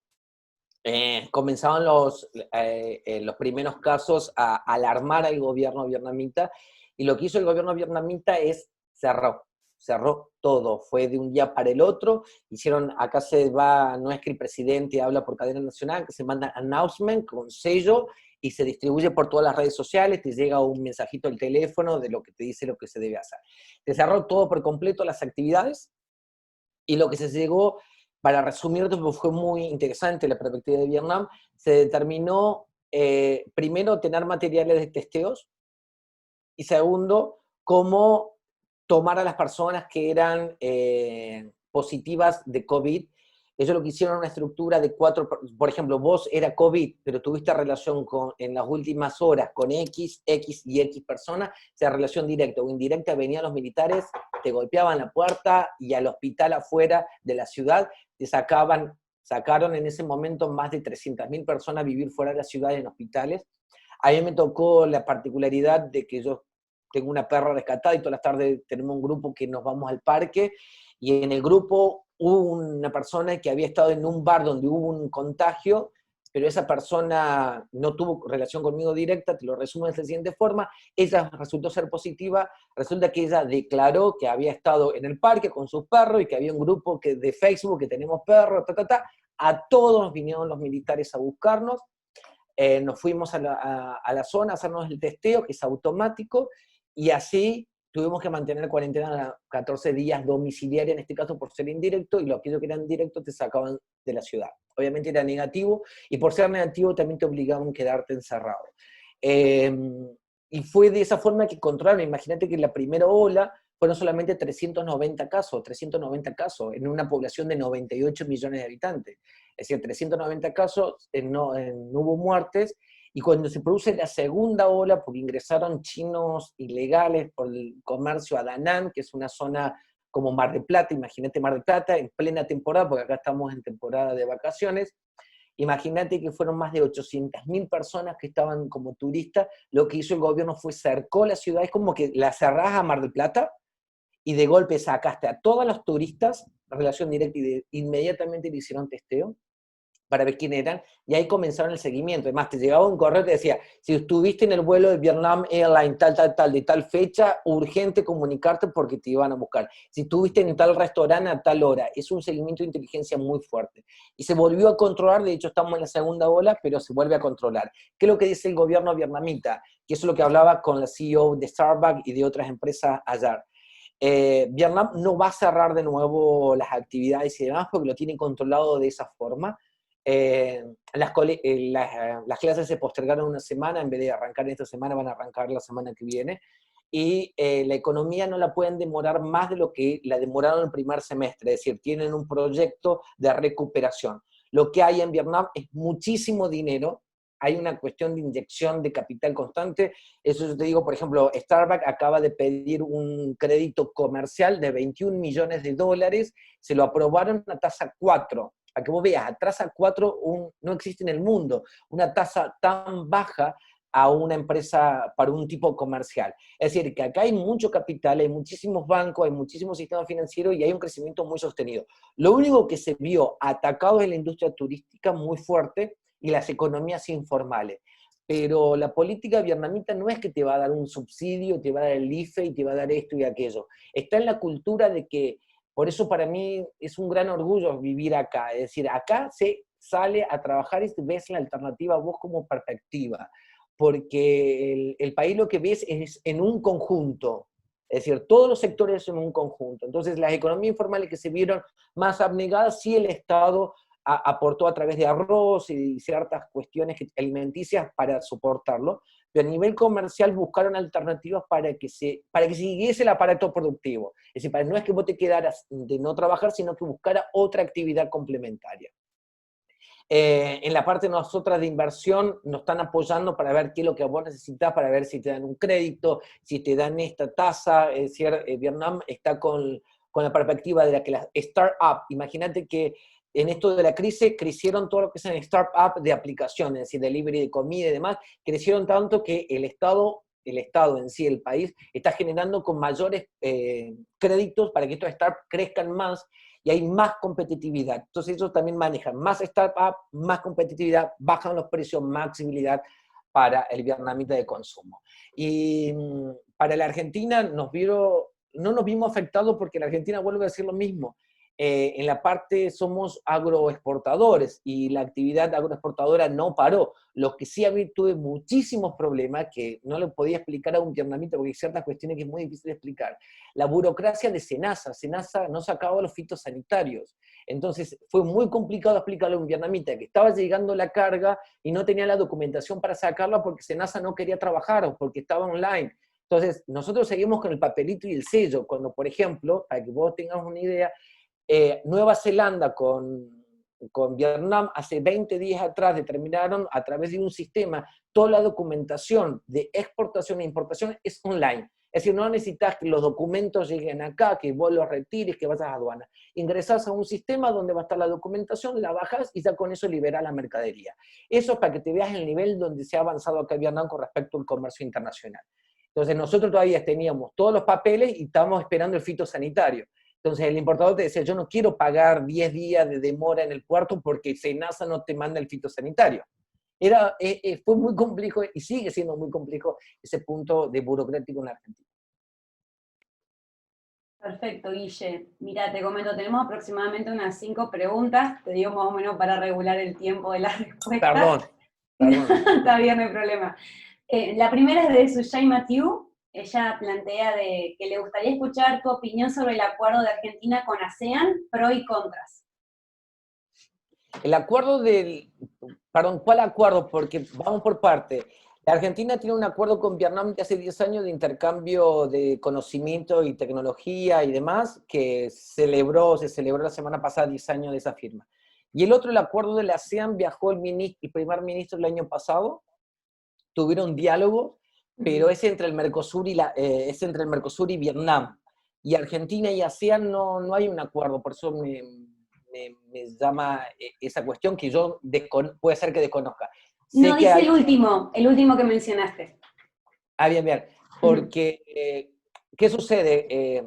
comenzaban los primeros casos a alarmar al gobierno vietnamita, y lo que hizo el gobierno vietnamita es cerró todo, fue de un día para el otro. Acá no es que el presidente habla por cadena nacional, que se manda announcement con sello y se distribuye por todas las redes sociales, te llega un mensajito al teléfono de lo que te dice lo que se debe hacer. Te cerró todo por completo las actividades, y lo que se llegó, para resumirte, porque fue muy interesante la perspectiva de Vietnam, se determinó, primero, tener materiales de testeos, y segundo, cómo tomar a las personas que eran positivas de COVID. Ellos lo que hicieron una estructura de 4, por ejemplo, vos era COVID, pero tuviste relación en las últimas horas con X y X personas, sea relación directa o indirecta, venían los militares, te golpeaban la puerta y al hospital afuera de la ciudad te sacaron en ese momento más de 300.000 personas vivir fuera de la ciudad en hospitales. A mí me tocó la particularidad de que yo tengo una perra rescatada y todas las tardes tenemos un grupo que nos vamos al parque, y en el grupo hubo una persona que había estado en un bar donde hubo un contagio, pero esa persona no tuvo relación conmigo directa. Te lo resumo de la siguiente forma: ella resultó ser positiva, resulta que ella declaró que había estado en el parque con sus perros y que había un grupo de Facebook que tenemos perros, a todos nos vinieron los militares a buscarnos. Nos fuimos a la zona a hacernos el testeo, que es automático, y así tuvimos que mantener cuarentena 14 días domiciliaria, en este caso por ser indirecto, y lo que eran directos te sacaban de la ciudad. Obviamente era negativo, y por ser negativo también te obligaban a quedarte encerrado. Y fue de esa forma que controlaron. Imagínate que en la primera ola fueron solamente 390 casos en una población de 98 millones de habitantes. Es decir, 390 casos, no hubo muertes. Y cuando se produce la segunda ola, porque ingresaron chinos ilegales por el comercio a Da Nang, que es una zona como Mar del Plata, imagínate Mar del Plata en plena temporada, porque acá estamos en temporada de vacaciones. Imagínate que fueron más de 800.000 personas que estaban como turistas. Lo que hizo el gobierno fue cercó la ciudad, es como que la cerrás a Mar del Plata, y de golpe sacaste a todos los turistas, relación directa, y inmediatamente le hicieron testeo para ver quién eran, y ahí comenzaron el seguimiento. Además, te llegaba un correo que decía: si estuviste en el vuelo de Vietnam Airlines de tal fecha, urgente comunicarte porque te iban a buscar. Si estuviste en tal restaurante a tal hora. Es un seguimiento de inteligencia muy fuerte. Y se volvió a controlar. De hecho, estamos en la segunda ola, pero se vuelve a controlar. ¿Qué es lo que dice el gobierno vietnamita? Que eso es lo que hablaba con la CEO de Starbucks y de otras empresas ayer. Vietnam no va a cerrar de nuevo las actividades y demás porque lo tienen controlado de esa forma. Las clases se postergaron una semana, en vez de arrancar esta semana van a arrancar la semana que viene, y la economía no la pueden demorar más de lo que la demoraron el primer semestre. Es decir, tienen un proyecto de recuperación. Lo que hay en Vietnam es muchísimo dinero, hay una cuestión de inyección de capital constante. Eso yo te digo, por ejemplo, Starbucks acaba de pedir un crédito comercial de 21 millones de dólares, se lo aprobaron a tasa 4. A que vos veas, a tasa 4 no existe en el mundo una tasa tan baja a una empresa para un tipo comercial. Es decir, que acá hay mucho capital, hay muchísimos bancos, hay muchísimos sistemas financieros y hay un crecimiento muy sostenido. Lo único que se vio atacado es la industria turística muy fuerte y las economías informales. Pero la política vietnamita no es que te va a dar un subsidio, te va a dar el IFE y te va a dar esto y aquello. Está en la cultura de que, por eso para mí es un gran orgullo vivir acá. Es decir, acá se sale a trabajar y ves la alternativa vos como perspectiva, porque el país lo que ves es en un conjunto. Es decir, todos los sectores en un conjunto. Entonces, las economías informales que se vieron más abnegadas, sí el Estado aportó a través de arroz y ciertas cuestiones alimenticias para soportarlo, pero a nivel comercial buscaron alternativas para que siguiese el aparato productivo. Es decir, no es que vos te quedaras de no trabajar, sino que buscara otra actividad complementaria. En la parte nosotras de inversión nos están apoyando para ver qué es lo que vos necesitas, para ver si te dan un crédito, si te dan esta tasa. Es decir, Vietnam está con la perspectiva de la que las startups, imagínate que en esto de la crisis crecieron todo lo que son startups de aplicaciones, es decir, delivery de comida y demás, crecieron tanto que el Estado en sí, el país, está generando con mayores créditos para que estos startups crezcan más y hay más competitividad. Entonces ellos también manejan más startup, más competitividad, bajan los precios, más accesibilidad para el vietnamita de consumo. Y para la Argentina no nos vimos afectados porque la Argentina vuelve a decir lo mismo. En la parte somos agroexportadores y la actividad agroexportadora no paró. Lo que sí tuve muchísimos problemas que no le podía explicar a un vietnamita porque hay ciertas cuestiones que es muy difícil de explicar. La burocracia de SENASA no sacaba los fitosanitarios. Entonces fue muy complicado explicarle a un vietnamita que estaba llegando la carga y no tenía la documentación para sacarla porque SENASA no quería trabajar o porque estaba online. Entonces nosotros seguimos con el papelito y el sello. Cuando, por ejemplo, para que vos tengas una idea, Nueva Zelanda con Vietnam hace 20 días atrás determinaron a través de un sistema, toda la documentación de exportación e importación es online. Es decir, no necesitas que los documentos lleguen acá, que vos los retires, que vayas a aduana. Ingresás a un sistema donde va a estar la documentación, la bajas y ya con eso liberás la mercadería. Eso es para que te veas el nivel donde se ha avanzado acá en Vietnam con respecto al comercio internacional. Entonces nosotros todavía teníamos todos los papeles y estábamos esperando el fitosanitario. Entonces el importador te decía, yo no quiero pagar 10 días de demora en el puerto porque SENASA no te manda el fitosanitario. Fue muy complejo y sigue siendo muy complejo ese punto de burocrático en la Argentina. Perfecto, Guille. Mira, te comento, tenemos aproximadamente unas 5 preguntas, te digo más o menos para regular el tiempo de la respuesta. Perdón. Está bien, no hay problema. La primera es de Sujay Mathieu. Ella plantea que le gustaría escuchar tu opinión sobre el acuerdo de Argentina con ASEAN, pro y contras. El acuerdo perdón, ¿cuál acuerdo? Porque vamos por parte. La Argentina tiene un acuerdo con Vietnam de hace 10 años de intercambio de conocimiento y tecnología y demás, que se celebró la semana pasada 10 años de esa firma. Y el otro, el acuerdo de la ASEAN, viajó el primer ministro el año pasado, tuvieron diálogo, pero es entre el Mercosur y Vietnam. Y Argentina y ASEAN no hay un acuerdo, por eso me llama esa cuestión que yo puede ser que desconozca. No, dice el último que mencionaste. Bien, porque, ¿qué sucede?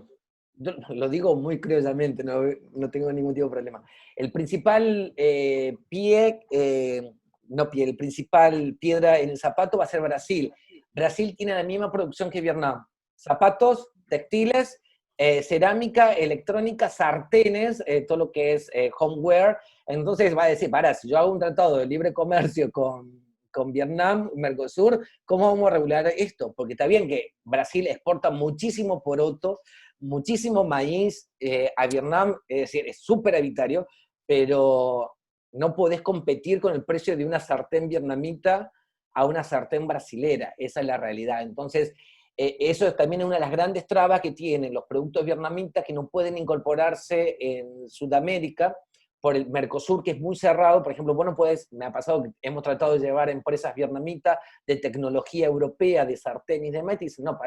Yo lo digo muy criollamente, no tengo ningún tipo de problema. El principal el principal piedra en el zapato va a ser Brasil. Brasil tiene la misma producción que Vietnam. Zapatos, textiles, cerámica, electrónica, sartenes, todo lo que es homeware. Entonces va a decir, si yo hago un tratado de libre comercio con Vietnam, Mercosur, ¿cómo vamos a regular esto? Porque está bien que Brasil exporta muchísimo poroto, muchísimo maíz a Vietnam, es decir, es súper habitario, pero no podés competir con el precio de una sartén vietnamita a una sartén brasilera, esa es la realidad. Entonces, eso también es una de las grandes trabas que tienen los productos vietnamitas que no pueden incorporarse en Sudamérica por el Mercosur, que es muy cerrado. Por ejemplo, me ha pasado que hemos tratado de llevar empresas vietnamitas de tecnología europea, de sartén y demás, y dicen, no,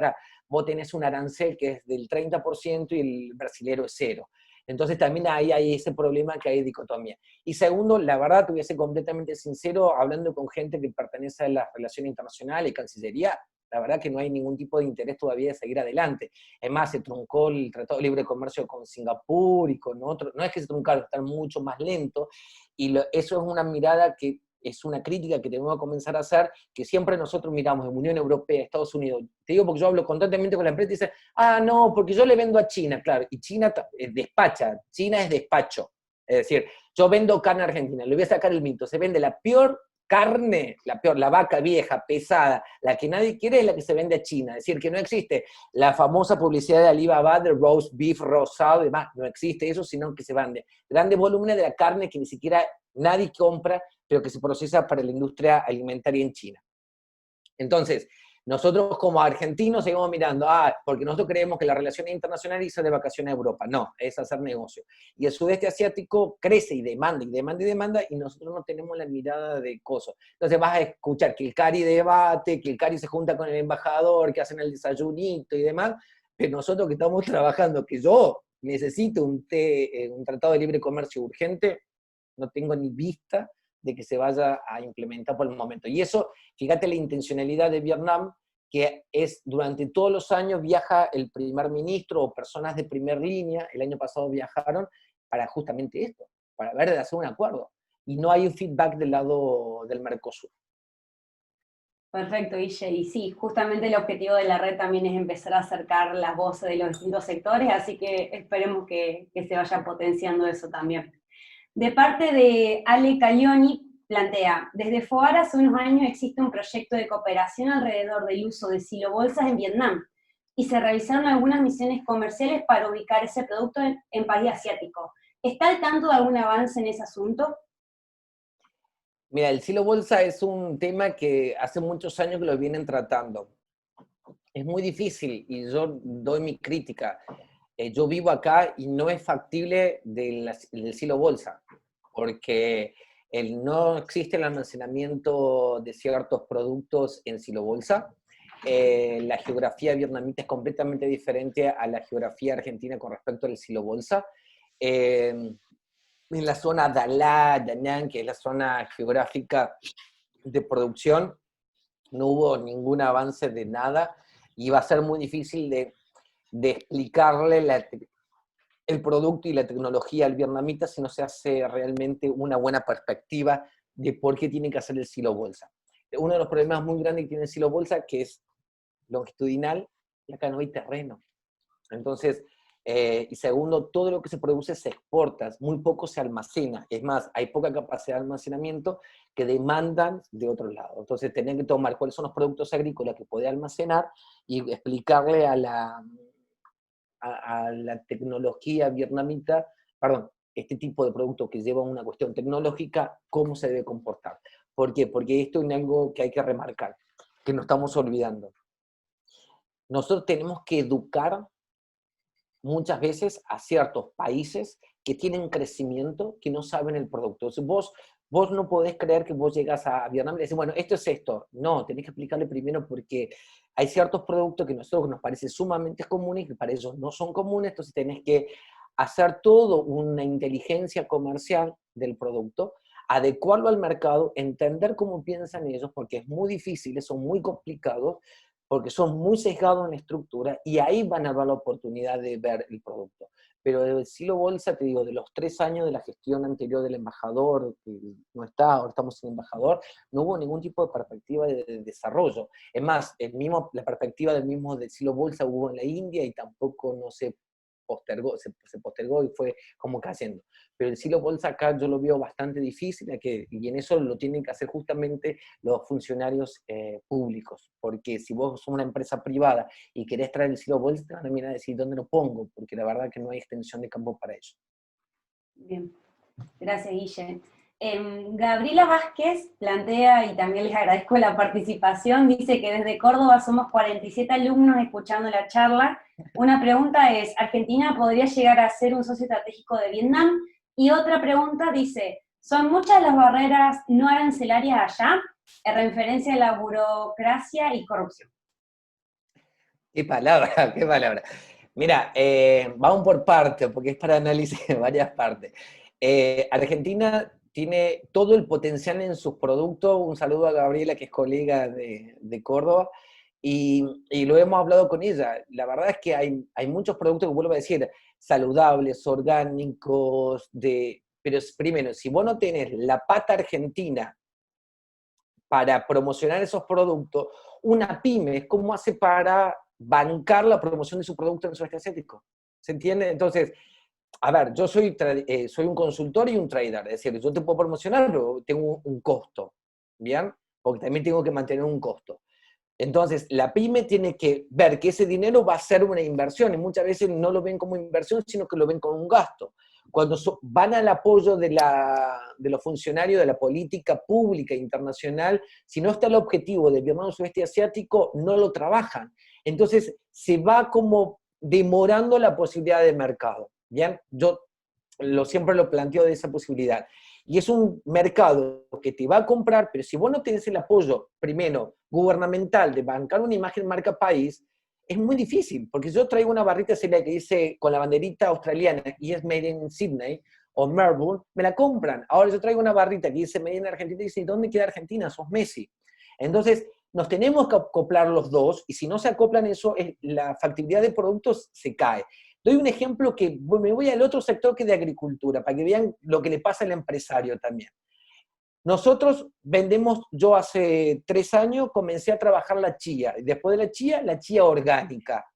vos tenés un arancel que es del 30% y el brasilero es 0. Entonces también ahí hay ese problema que hay dicotomía. Y segundo, la verdad, te voy a ser completamente sincero, hablando con gente que pertenece a las relaciones internacionales y Cancillería, la verdad que no hay ningún tipo de interés todavía de seguir adelante. Es más, se truncó el Tratado de Libre Comercio con Singapur y con otros, no es que se truncaron, están mucho más lentos, y eso es una mirada que es una crítica que tenemos que comenzar a hacer, que siempre nosotros miramos en Unión Europea, Estados Unidos. Te digo porque yo hablo constantemente con la empresa y dicen, no, porque yo le vendo a China, claro, y China despacha, China es despacho. Es decir, yo vendo carne argentina, le voy a sacar el mito, se vende la peor carne, la vaca vieja, pesada, la que nadie quiere es la que se vende a China. Es decir, que no existe la famosa publicidad de Alibaba de roast beef rosado y demás, no existe eso, sino que se vende grandes volúmenes de la carne que ni siquiera nadie compra, pero que se procesa para la industria alimentaria en China. Entonces, Nosotros como argentinos seguimos mirando, porque nosotros creemos que la relación internacional es ir de vacaciones a Europa. No, es hacer negocio. Y el sudeste asiático crece y demanda, y demanda, y demanda, y nosotros no tenemos la mirada de cosas. Entonces vas a escuchar que el CARI debate, que el CARI se junta con el embajador, que hacen el desayunito y demás, pero nosotros que estamos trabajando, que yo necesito un tratado de libre comercio urgente, no tengo ni vista de que se vaya a implementar por el momento. Y eso, fíjate la intencionalidad de Vietnam, que es durante todos los años viaja el primer ministro o personas de primer línea, el año pasado viajaron para justamente esto, para ver de hacer un acuerdo. Y no hay un feedback del lado del Mercosur. Perfecto, Guille. Y sí, justamente el objetivo de la red también es empezar a acercar las voces de los distintos sectores, así que esperemos que se vaya potenciando eso también. De parte de Ale Caglioni, plantea, desde FOAR hace unos años existe un proyecto de cooperación alrededor del uso de silobolsas en Vietnam, y se realizaron algunas misiones comerciales para ubicar ese producto en país asiático. ¿Está al tanto de algún avance en ese asunto? Mira, el silo bolsa es un tema que hace muchos años que lo vienen tratando. Es muy difícil y yo doy mi crítica. Yo vivo acá y no es factible del silo bolsa, porque no existe el almacenamiento de ciertos productos en silo bolsa. La geografía vietnamita es completamente diferente a la geografía argentina con respecto al silo bolsa. En la zona Dalá, Da Nang, que es la zona geográfica de producción, no hubo ningún avance de nada y va a ser muy difícil de explicarle el producto y la tecnología al vietnamita si no se hace realmente una buena perspectiva de por qué tiene que hacer el silo bolsa. Uno de los problemas muy grandes que tiene el silo bolsa, que es longitudinal, y acá no hay terreno. Entonces, y segundo, todo lo que se produce se exporta, muy poco se almacena. Es más, hay poca capacidad de almacenamiento que demandan de otro lado. Entonces, tener que tomar cuáles son los productos agrícolas que puede almacenar y explicarle a la tecnología vietnamita, perdón, este tipo de producto que lleva una cuestión tecnológica, cómo se debe comportar. ¿Por qué? Porque esto es algo que hay que remarcar, que nos estamos olvidando. Nosotros tenemos que educar muchas veces a ciertos países que tienen crecimiento, que no saben el producto. Entonces, vos no podés creer que vos llegas a Vietnam y decís, bueno, esto es esto. No, tenés que explicarle primero porque hay ciertos productos que a nosotros nos parecen sumamente comunes y que para ellos no son comunes, entonces tenés que hacer todo una inteligencia comercial del producto, adecuarlo al mercado, entender cómo piensan ellos, porque es muy difícil, son muy complicados, porque son muy sesgados en estructura, y ahí van a dar la oportunidad de ver el producto. Pero del silo bolsa, te digo, de los 3 años de la gestión anterior del embajador, que no está, ahora estamos sin embajador, no hubo ningún tipo de perspectiva de desarrollo. Es más, la perspectiva del silo bolsa hubo en la India y tampoco no se postergó, se postergó y fue como cayendo. Pero el silo bolsa acá yo lo veo bastante difícil, y en eso lo tienen que hacer justamente los funcionarios públicos, porque si vos sos una empresa privada y querés traer el silo bolsa, te van a mirar a decir dónde lo pongo, porque la verdad que no hay extensión de campo para ello. Bien, gracias, Guille. Gabriela Vázquez plantea, y también les agradezco la participación, dice que desde Córdoba somos 47 alumnos escuchando la charla. Una pregunta es, ¿Argentina podría llegar a ser un socio estratégico de Vietnam? Y otra pregunta dice, ¿son muchas las barreras no arancelarias allá? En referencia a la burocracia y corrupción. Qué palabra, qué palabra. Mira, vamos por partes, porque es para análisis de varias partes. Argentina tiene todo el potencial en sus productos. Un saludo a Gabriela, que es colega de Córdoba, y lo hemos hablado con ella. La verdad es que hay muchos productos, que vuelvo a decir, saludables, orgánicos, pero primero, si vos no tenés la pata argentina para promocionar esos productos, una pyme, ¿cómo hace para bancar la promoción de su producto en el sudeste asiático? ¿Se entiende? Entonces, a ver, yo soy un consultor y un trader, es decir, yo te puedo promocionar, pero tengo un costo, ¿bien? Porque también tengo que mantener un costo. Entonces, la pyme tiene que ver que ese dinero va a ser una inversión, y muchas veces no lo ven como inversión, sino que lo ven como un gasto. cuando van al apoyo de los funcionarios de la política pública internacional, si no está el objetivo del Vietnam Sudeste Asiático, no lo trabajan. Entonces se va como demorando la posibilidad de mercado. Bien, yo siempre lo planteo de esa posibilidad. Y es un mercado que te va a comprar, pero si vos no tenés el apoyo, primero, gubernamental, de bancar una imagen marca país, es muy difícil, porque yo traigo una barrita cereal que dice con la banderita australiana y es made in Sydney o Melbourne, me la compran. Ahora yo traigo una barrita que dice made in Argentina y dice, ¿dónde queda Argentina? Sos Messi. Entonces, nos tenemos que acoplar los dos, y si no se acoplan eso, la factibilidad de productos se cae. Doy un ejemplo que me voy al otro sector que es de agricultura, para que vean lo que le pasa al empresario también. Nosotros vendemos, yo hace 3 años comencé a trabajar la chía, y después de la chía orgánica.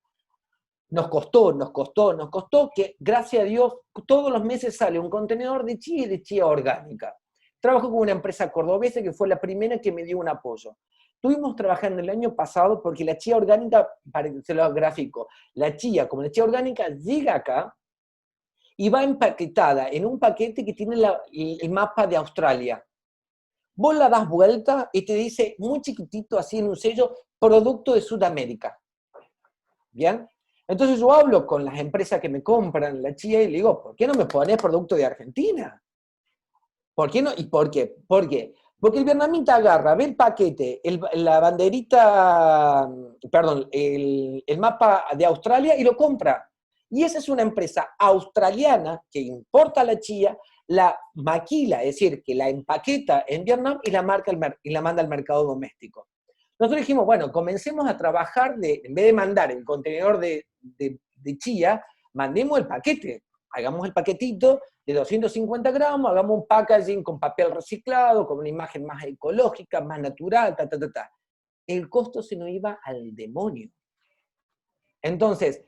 Nos costó, que gracias a Dios todos los meses sale un contenedor de chía y de chía orgánica. Trabajo con una empresa cordobesa que fue la primera que me dio un apoyo. Estuvimos trabajando el año pasado porque la chía orgánica, para que se lo gráfico, la chía como la chía orgánica llega acá y va empaquetada en un paquete que tiene el mapa de Australia. Vos la das vuelta y te dice muy chiquitito, así en un sello, producto de Sudamérica. ¿Bien? Entonces yo hablo con las empresas que me compran la chía y le digo, ¿por qué no me pones producto de Argentina? ¿Por qué no? ¿Y por qué? ¿Por qué? Porque el vietnamita agarra, ve el paquete, la banderita, perdón, el mapa de Australia y lo compra. Y esa es una empresa australiana que importa la chía, la maquila, es decir, que la empaqueta en Vietnam y la manda al mercado doméstico. Nosotros dijimos, bueno, comencemos a trabajar, en vez de mandar el contenedor de chía, mandemos el paquete. Hagamos el paquetito de 250 gramos, hagamos un packaging con papel reciclado, con una imagen más ecológica, más natural, El costo se nos iba al demonio. Entonces,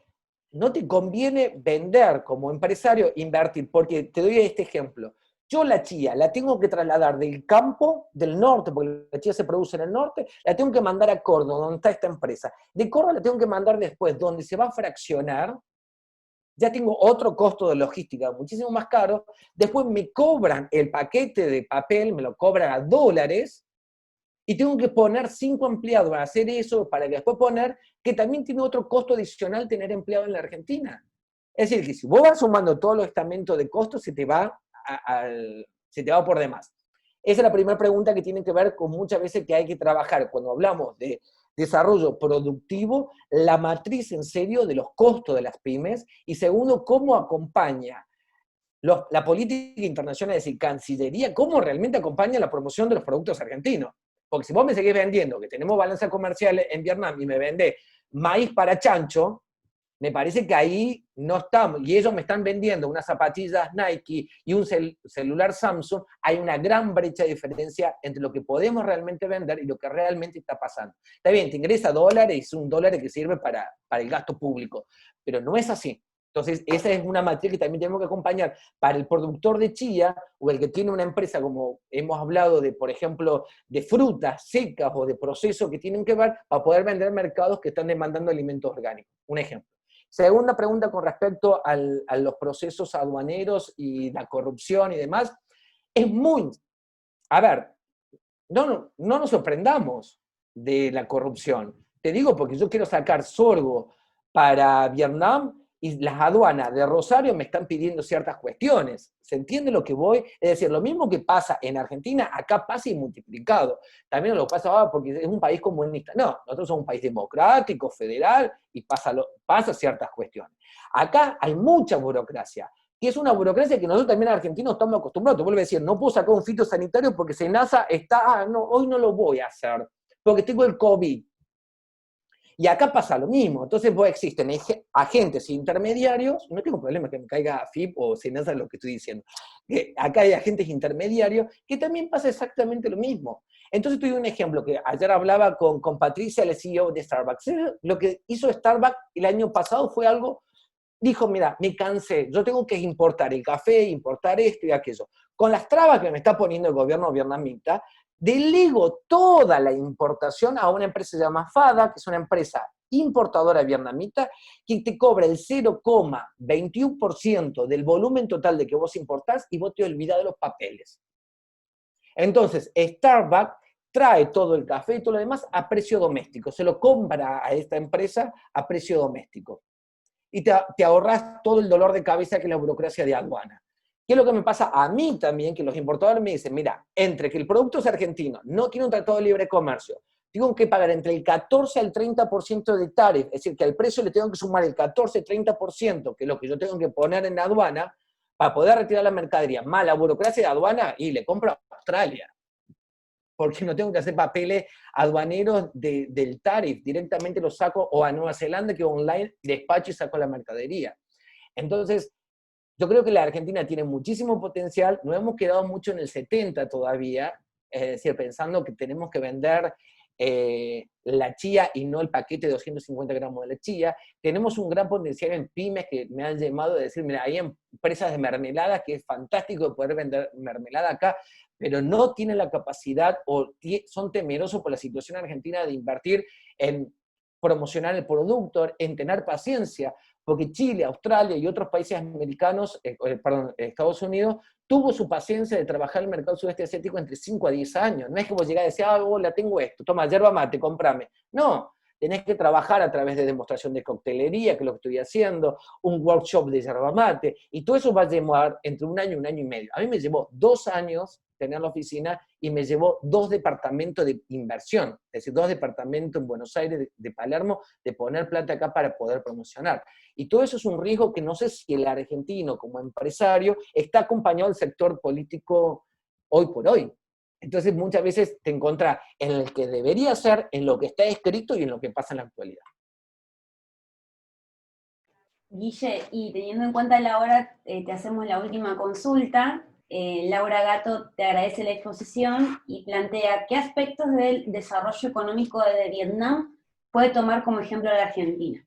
no te conviene vender como empresario, invertir, porque te doy este ejemplo. Yo la chía la tengo que trasladar del campo, del norte, porque la chía se produce en el norte, la tengo que mandar a Córdoba, donde está esta empresa. De Córdoba la tengo que mandar después, donde se va a fraccionar, ya tengo otro costo de logística muchísimo más caro, después me cobran el paquete de papel, me lo cobran a dólares, y tengo que poner 5 empleados para hacer eso, para después poner que también tiene otro costo adicional tener empleado en la Argentina. Es decir, que si vos vas sumando todos los estamentos de costos, se te va por demás. Esa es la primera pregunta que tiene que ver con muchas veces que hay que trabajar. Cuando hablamos de desarrollo productivo, la matriz en serio de los costos de las pymes, y segundo, cómo acompaña la política internacional, es decir, Cancillería, cómo realmente acompaña la promoción de los productos argentinos. Porque si vos me seguís vendiendo que tenemos balanza comercial en Vietnam y me vendés maíz para chancho, me parece que ahí no estamos, y ellos me están vendiendo unas zapatillas Nike y un celular Samsung, hay una gran brecha de diferencia entre lo que podemos realmente vender y lo que realmente está pasando. Está bien, te ingresa dólares y es un dólar que sirve para el gasto público, pero no es así. Entonces, esa es una materia que también tenemos que acompañar para el productor de chía o el que tiene una empresa, como hemos hablado de, por ejemplo, de frutas secas o de procesos que tienen que ver para poder vender mercados que están demandando alimentos orgánicos. Un ejemplo. Segunda pregunta con respecto a los procesos aduaneros y la corrupción y demás. Es muy... A ver, no nos sorprendamos de la corrupción. Te digo porque yo quiero sacar sorgo para Vietnam y las aduanas de Rosario me están pidiendo ciertas cuestiones. ¿Se entiende lo que voy? Es decir, lo mismo que pasa en Argentina, acá pasa y multiplicado. También lo pasa porque es un país comunista. No, nosotros somos un país democrático, federal, y pasa ciertas cuestiones. Acá hay mucha burocracia, que es una burocracia que nosotros también argentinos estamos acostumbrados. Te vuelvo a decir, no puedo sacar un fitosanitario porque SENASA está, no, hoy no lo voy a hacer, porque tengo el COVID. Y acá pasa lo mismo. Entonces existen agentes intermediarios, no tengo problema que me caiga FIP o SENASA lo que estoy diciendo. Acá hay agentes intermediarios que también pasa exactamente lo mismo. Entonces te doy un ejemplo, que ayer hablaba con Patricia, la CEO de Starbucks. Lo que hizo Starbucks el año pasado fue algo, dijo, mira, me cansé, yo tengo que importar el café, importar esto y aquello. Con las trabas que me está poniendo el gobierno vietnamita, delego toda la importación a una empresa llamada FADA, que es una empresa importadora vietnamita que te cobra el 0,21% del volumen total de que vos importás y vos te olvidás de los papeles. Entonces, Starbucks trae todo el café y todo lo demás a precio doméstico, se lo compra a esta empresa a precio doméstico. Y te ahorras todo el dolor de cabeza que es la burocracia de aduana. ¿Qué es lo que me pasa a mí también? Que los importadores me dicen, mira, entre que el producto es argentino, no tiene un tratado de libre comercio, tengo que pagar entre el 14 al 30% de tarifa, es decir, que al precio le tengo que sumar el 14-30%, que es lo que yo tengo que poner en la aduana, para poder retirar la mercadería, más la burocracia de aduana, y le compro a Australia. Porque no tengo que hacer papeles aduaneros del tarif, directamente lo saco o a Nueva Zelanda, que online despacho y saco la mercadería. Entonces, yo creo que la Argentina tiene muchísimo potencial, no hemos quedado mucho en el 70 todavía, es decir, pensando que tenemos que vender la chía y no el paquete de 250 gramos de la chía. Tenemos un gran potencial en pymes que me han llamado a decir, mira, hay empresas de mermelada que es fantástico poder vender mermelada acá, pero no tienen la capacidad o son temerosos por la situación argentina de invertir en promocionar el producto, en tener paciencia, porque Chile, Australia y otros países americanos, Estados Unidos, tuvo su paciencia de trabajar en el mercado sudeste asiático entre 5 a 10 años. No es que vos llegás y decís, hola, tengo esto, toma, yerba mate, comprame. No, tenés que trabajar a través de demostración de coctelería, que es lo que estoy haciendo, un workshop de yerba mate, y todo eso va a llevar entre un año y medio. A mí me llevó 2 años tener la oficina y me llevó 2 departamentos de inversión, es decir, 2 departamentos en Buenos Aires, de Palermo, de poner plata acá para poder promocionar. Y todo eso es un riesgo que no sé si el argentino como empresario está acompañado del sector político hoy por hoy. Entonces muchas veces te encuentras en el que debería ser, en lo que está escrito y en lo que pasa en la actualidad. Guille, y teniendo en cuenta la hora, te hacemos la última consulta. Laura Gato te agradece la exposición y plantea qué aspectos del desarrollo económico de Vietnam puede tomar como ejemplo la Argentina.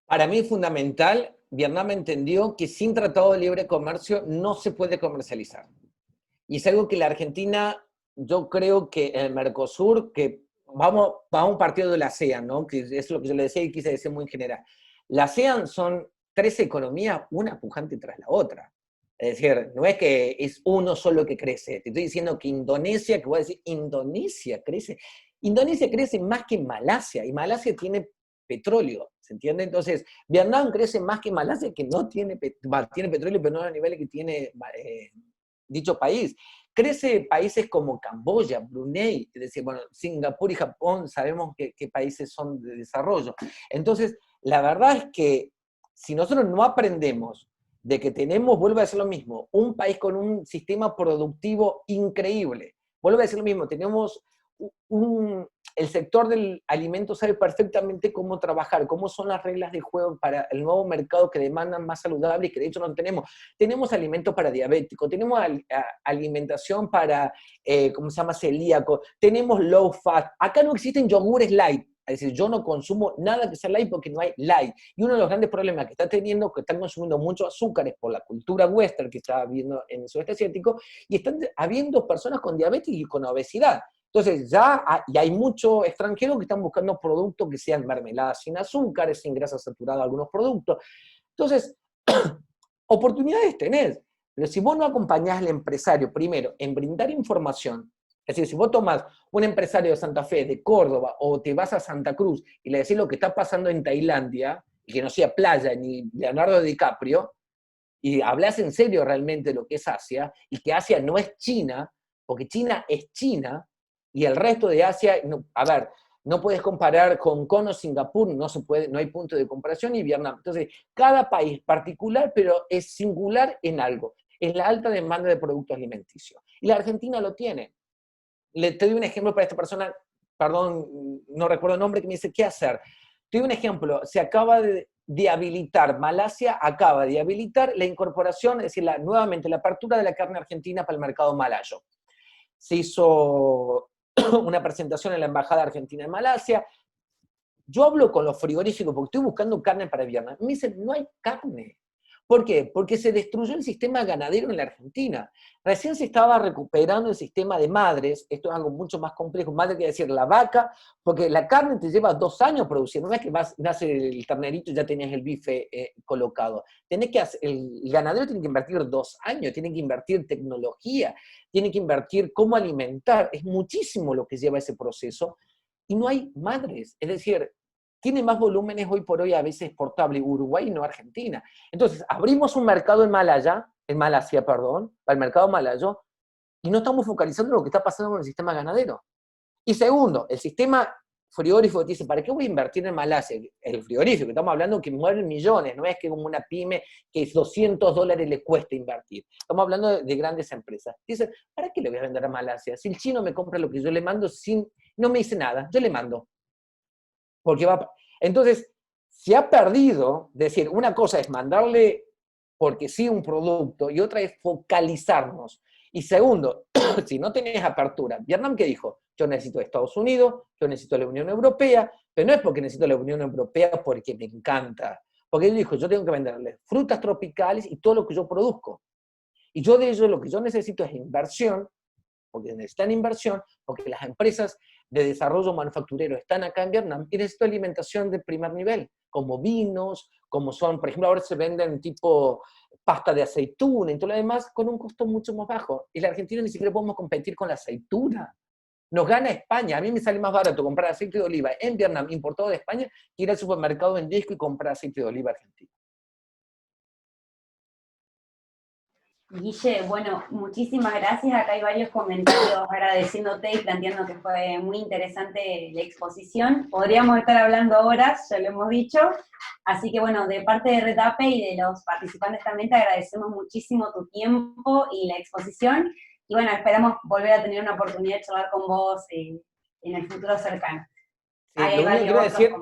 Para mí es fundamental, Vietnam entendió que sin tratado de libre comercio no se puede comercializar. Y es algo que la Argentina, yo creo que el Mercosur, que vamos a un partido de la ASEAN, ¿no? Que es lo que yo le decía y quise decir muy en general. La ASEAN son 3 economías, una pujante tras la otra. Es decir, no es que es uno solo que crece. Te estoy diciendo que Indonesia, que voy a decir, Indonesia crece más que Malasia, y Malasia tiene petróleo, ¿se entiende? Entonces, Vietnam crece más que Malasia, que no tiene, tiene petróleo, pero no a niveles que tiene dicho país. Crece países como Camboya, Brunei, es decir, bueno, Singapur y Japón sabemos qué países son de desarrollo. Entonces, la verdad es que si nosotros no aprendemos de que tenemos, vuelvo a decir lo mismo, un país con un sistema productivo increíble, vuelvo a decir lo mismo, tenemos el sector del alimento sabe perfectamente cómo trabajar, cómo son las reglas de juego para el nuevo mercado que demandan más saludable y que de hecho no tenemos. Tenemos alimentos para diabéticos, tenemos alimentación para, ¿cómo se llama?, celíaco, tenemos low fat. Acá no existen yogures light. Es decir, yo no consumo nada que sea light porque no hay light. Y uno de los grandes problemas que está teniendo es que están consumiendo muchos azúcares por la cultura western que está habiendo en el sudeste asiático, y están habiendo personas con diabetes y con obesidad. Entonces ya hay muchos extranjeros que están buscando productos que sean mermeladas sin azúcares, sin grasa saturada, algunos productos. Entonces, oportunidades tenés, pero si vos no acompañás al empresario, primero, en brindar información, es decir, si vos tomás un empresario de Santa Fe, de Córdoba, o te vas a Santa Cruz y le decís lo que está pasando en Tailandia, y que no sea playa ni Leonardo DiCaprio, y hablas en serio realmente de lo que es Asia, y que Asia no es China, porque China es China, y el resto de Asia, no, a ver, no puedes comparar Hong Kong o Singapur, no se puede, no hay punto de comparación, y Vietnam. Entonces, cada país particular, pero es singular en algo, en la alta demanda de productos alimenticios. Y la Argentina lo tiene. Te doy un ejemplo para esta persona, perdón, no recuerdo el nombre, que me dice, ¿qué hacer? Te doy un ejemplo, se acaba de habilitar, Malasia acaba de habilitar la incorporación, es decir, nuevamente la apertura de la carne argentina para el mercado malayo. Se hizo una presentación en la Embajada Argentina en Malasia. Yo hablo con los frigoríficos porque estoy buscando carne para Vietnam. Me dicen, no hay carne. ¿Por qué? Porque se destruyó el sistema ganadero en la Argentina. Recién se estaba recuperando el sistema de madres, esto es algo mucho más complejo, madre quiere decir la vaca, porque la carne te lleva 2 años produciendo, no es que nace el ternerito y ya tenías el bife colocado. El ganadero tiene que invertir 2 años, tiene que invertir tecnología, tiene que invertir cómo alimentar, es muchísimo lo que lleva ese proceso, y no hay madres, es decir, tiene más volúmenes hoy por hoy a veces exportable Uruguay y no Argentina. Entonces, abrimos un mercado en Malasia, para el mercado malayo, y no estamos focalizando en lo que está pasando con el sistema ganadero. Y segundo, el sistema frigorífico te dice, ¿para qué voy a invertir en Malasia? El frigorífico, estamos hablando que mueven millones, no es que como una pyme que $200 le cuesta invertir. Estamos hablando de grandes empresas. Dicen, ¿para qué le voy a vender a Malasia? Si el chino me compra lo que yo le mando, no me dice nada, yo le mando. Entonces, se ha perdido, es decir, una cosa es mandarle porque sí un producto y otra es focalizarnos. Y segundo, si no tenés apertura, Vietnam, ¿qué dijo? Yo necesito Estados Unidos, yo necesito la Unión Europea, pero no es porque necesito la Unión Europea porque me encanta, porque él dijo, yo tengo que venderle frutas tropicales y todo lo que yo produzco. Y yo de ello lo que yo necesito es inversión, porque necesitan inversión, porque las empresas de desarrollo manufacturero están acá en Vietnam, y necesito alimentación de primer nivel, como vinos, como son, por ejemplo, ahora se venden tipo pasta de aceituna y todo lo demás, con un costo mucho más bajo. Y la Argentina ni siquiera podemos competir con la aceituna. Nos gana España. A mí me sale más barato comprar aceite de oliva en Vietnam, importado de España, que ir al supermercado en disco y comprar aceite de oliva argentino. Guille, bueno, muchísimas gracias. Acá hay varios comentarios agradeciéndote y planteando que fue muy interesante la exposición. Podríamos estar hablando horas, ya lo hemos dicho. Así que bueno, de parte de Redape y de los participantes también te agradecemos muchísimo tu tiempo y la exposición. Y bueno, esperamos volver a tener una oportunidad de charlar con vos en el futuro cercano. Sí, lo único que quiero decir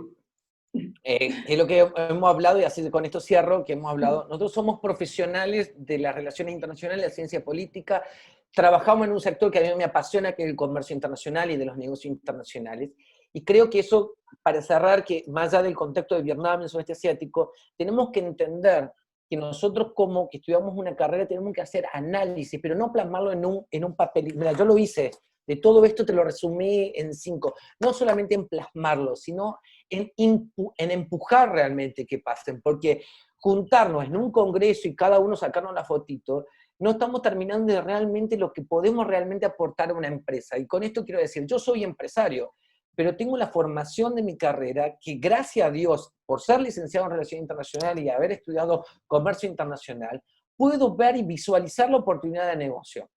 es lo que hemos hablado, y así con esto cierro, que hemos hablado, nosotros somos profesionales de las relaciones internacionales, la ciencia política, trabajamos en un sector que a mí me apasiona, que es el comercio internacional y de los negocios internacionales, y creo que eso, para cerrar, que más allá del contexto de Vietnam, el sudeste asiático, tenemos que entender que nosotros como que estudiamos una carrera tenemos que hacer análisis, pero no plasmarlo en un papel. Mira, yo lo hice, de todo esto te lo resumí en 5, no solamente en plasmarlo, sino en empujar realmente que pasen, porque juntarnos en un congreso y cada uno sacarnos la fotito, no estamos terminando de realmente lo que podemos realmente aportar a una empresa. Y con esto quiero decir, yo soy empresario, pero tengo la formación de mi carrera que, gracias a Dios, por ser licenciado en Relaciones Internacionales y haber estudiado Comercio Internacional, puedo ver y visualizar la oportunidad de negocio.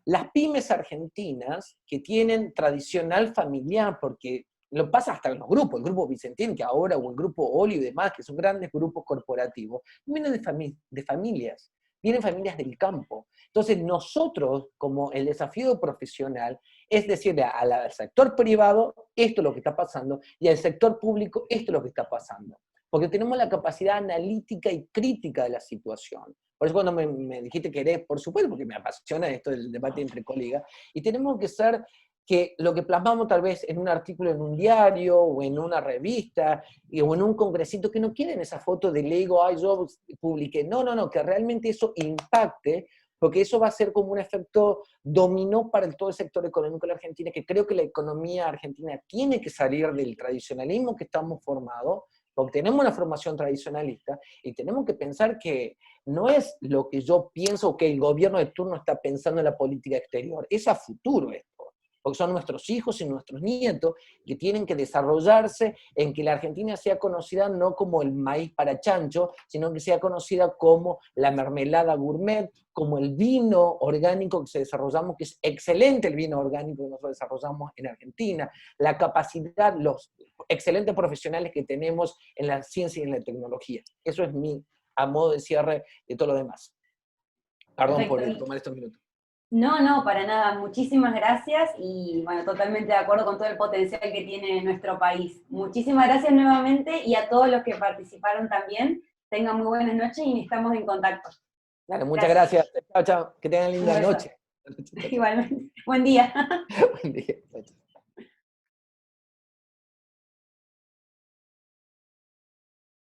Las pymes argentinas que tienen tradicional familiar, porque lo pasa hasta en los grupos, el grupo Vicentín, que ahora, o el grupo Olio y demás, que son grandes grupos corporativos, vienen de familias, vienen familias del campo. Entonces nosotros, como el desafío profesional, es decirle al sector privado, esto es lo que está pasando, y al sector público, esto es lo que está pasando. Porque tenemos la capacidad analítica y crítica de la situación. Por eso cuando me dijiste que eres, por supuesto, porque me apasiona esto del debate entre colegas, y tenemos que ser que lo que plasmamos tal vez en un artículo en un diario, o en una revista, o en un congresito, que no quieren esa foto del ego, ay, yo publiqué. No, no, no, que realmente eso impacte, porque eso va a ser como un efecto dominó para todo el sector económico de la Argentina, que creo que la economía argentina tiene que salir del tradicionalismo que estamos formados, porque tenemos una formación tradicionalista, y tenemos que pensar que no es lo que yo pienso o que el gobierno de turno está pensando en la política exterior, es a futuro esto, porque son nuestros hijos y nuestros nietos que tienen que desarrollarse en que la Argentina sea conocida no como el maíz para chancho, sino que sea conocida como la mermelada gourmet, como el vino orgánico que desarrollamos, que es excelente el vino orgánico que nosotros desarrollamos en Argentina, la capacidad, los excelentes profesionales que tenemos en la ciencia y en la tecnología. Eso es a modo de cierre de todo lo demás. Perdón por tomar estos minutos. No, no, para nada. Muchísimas gracias y, bueno, totalmente de acuerdo con todo el potencial que tiene nuestro país. Muchísimas gracias nuevamente y a todos los que participaron también. Tengan muy buenas noches y estamos en contacto. Claro, muchas gracias. Chao, chao. Que tengan linda noche. Igualmente. Buen día. Buen día.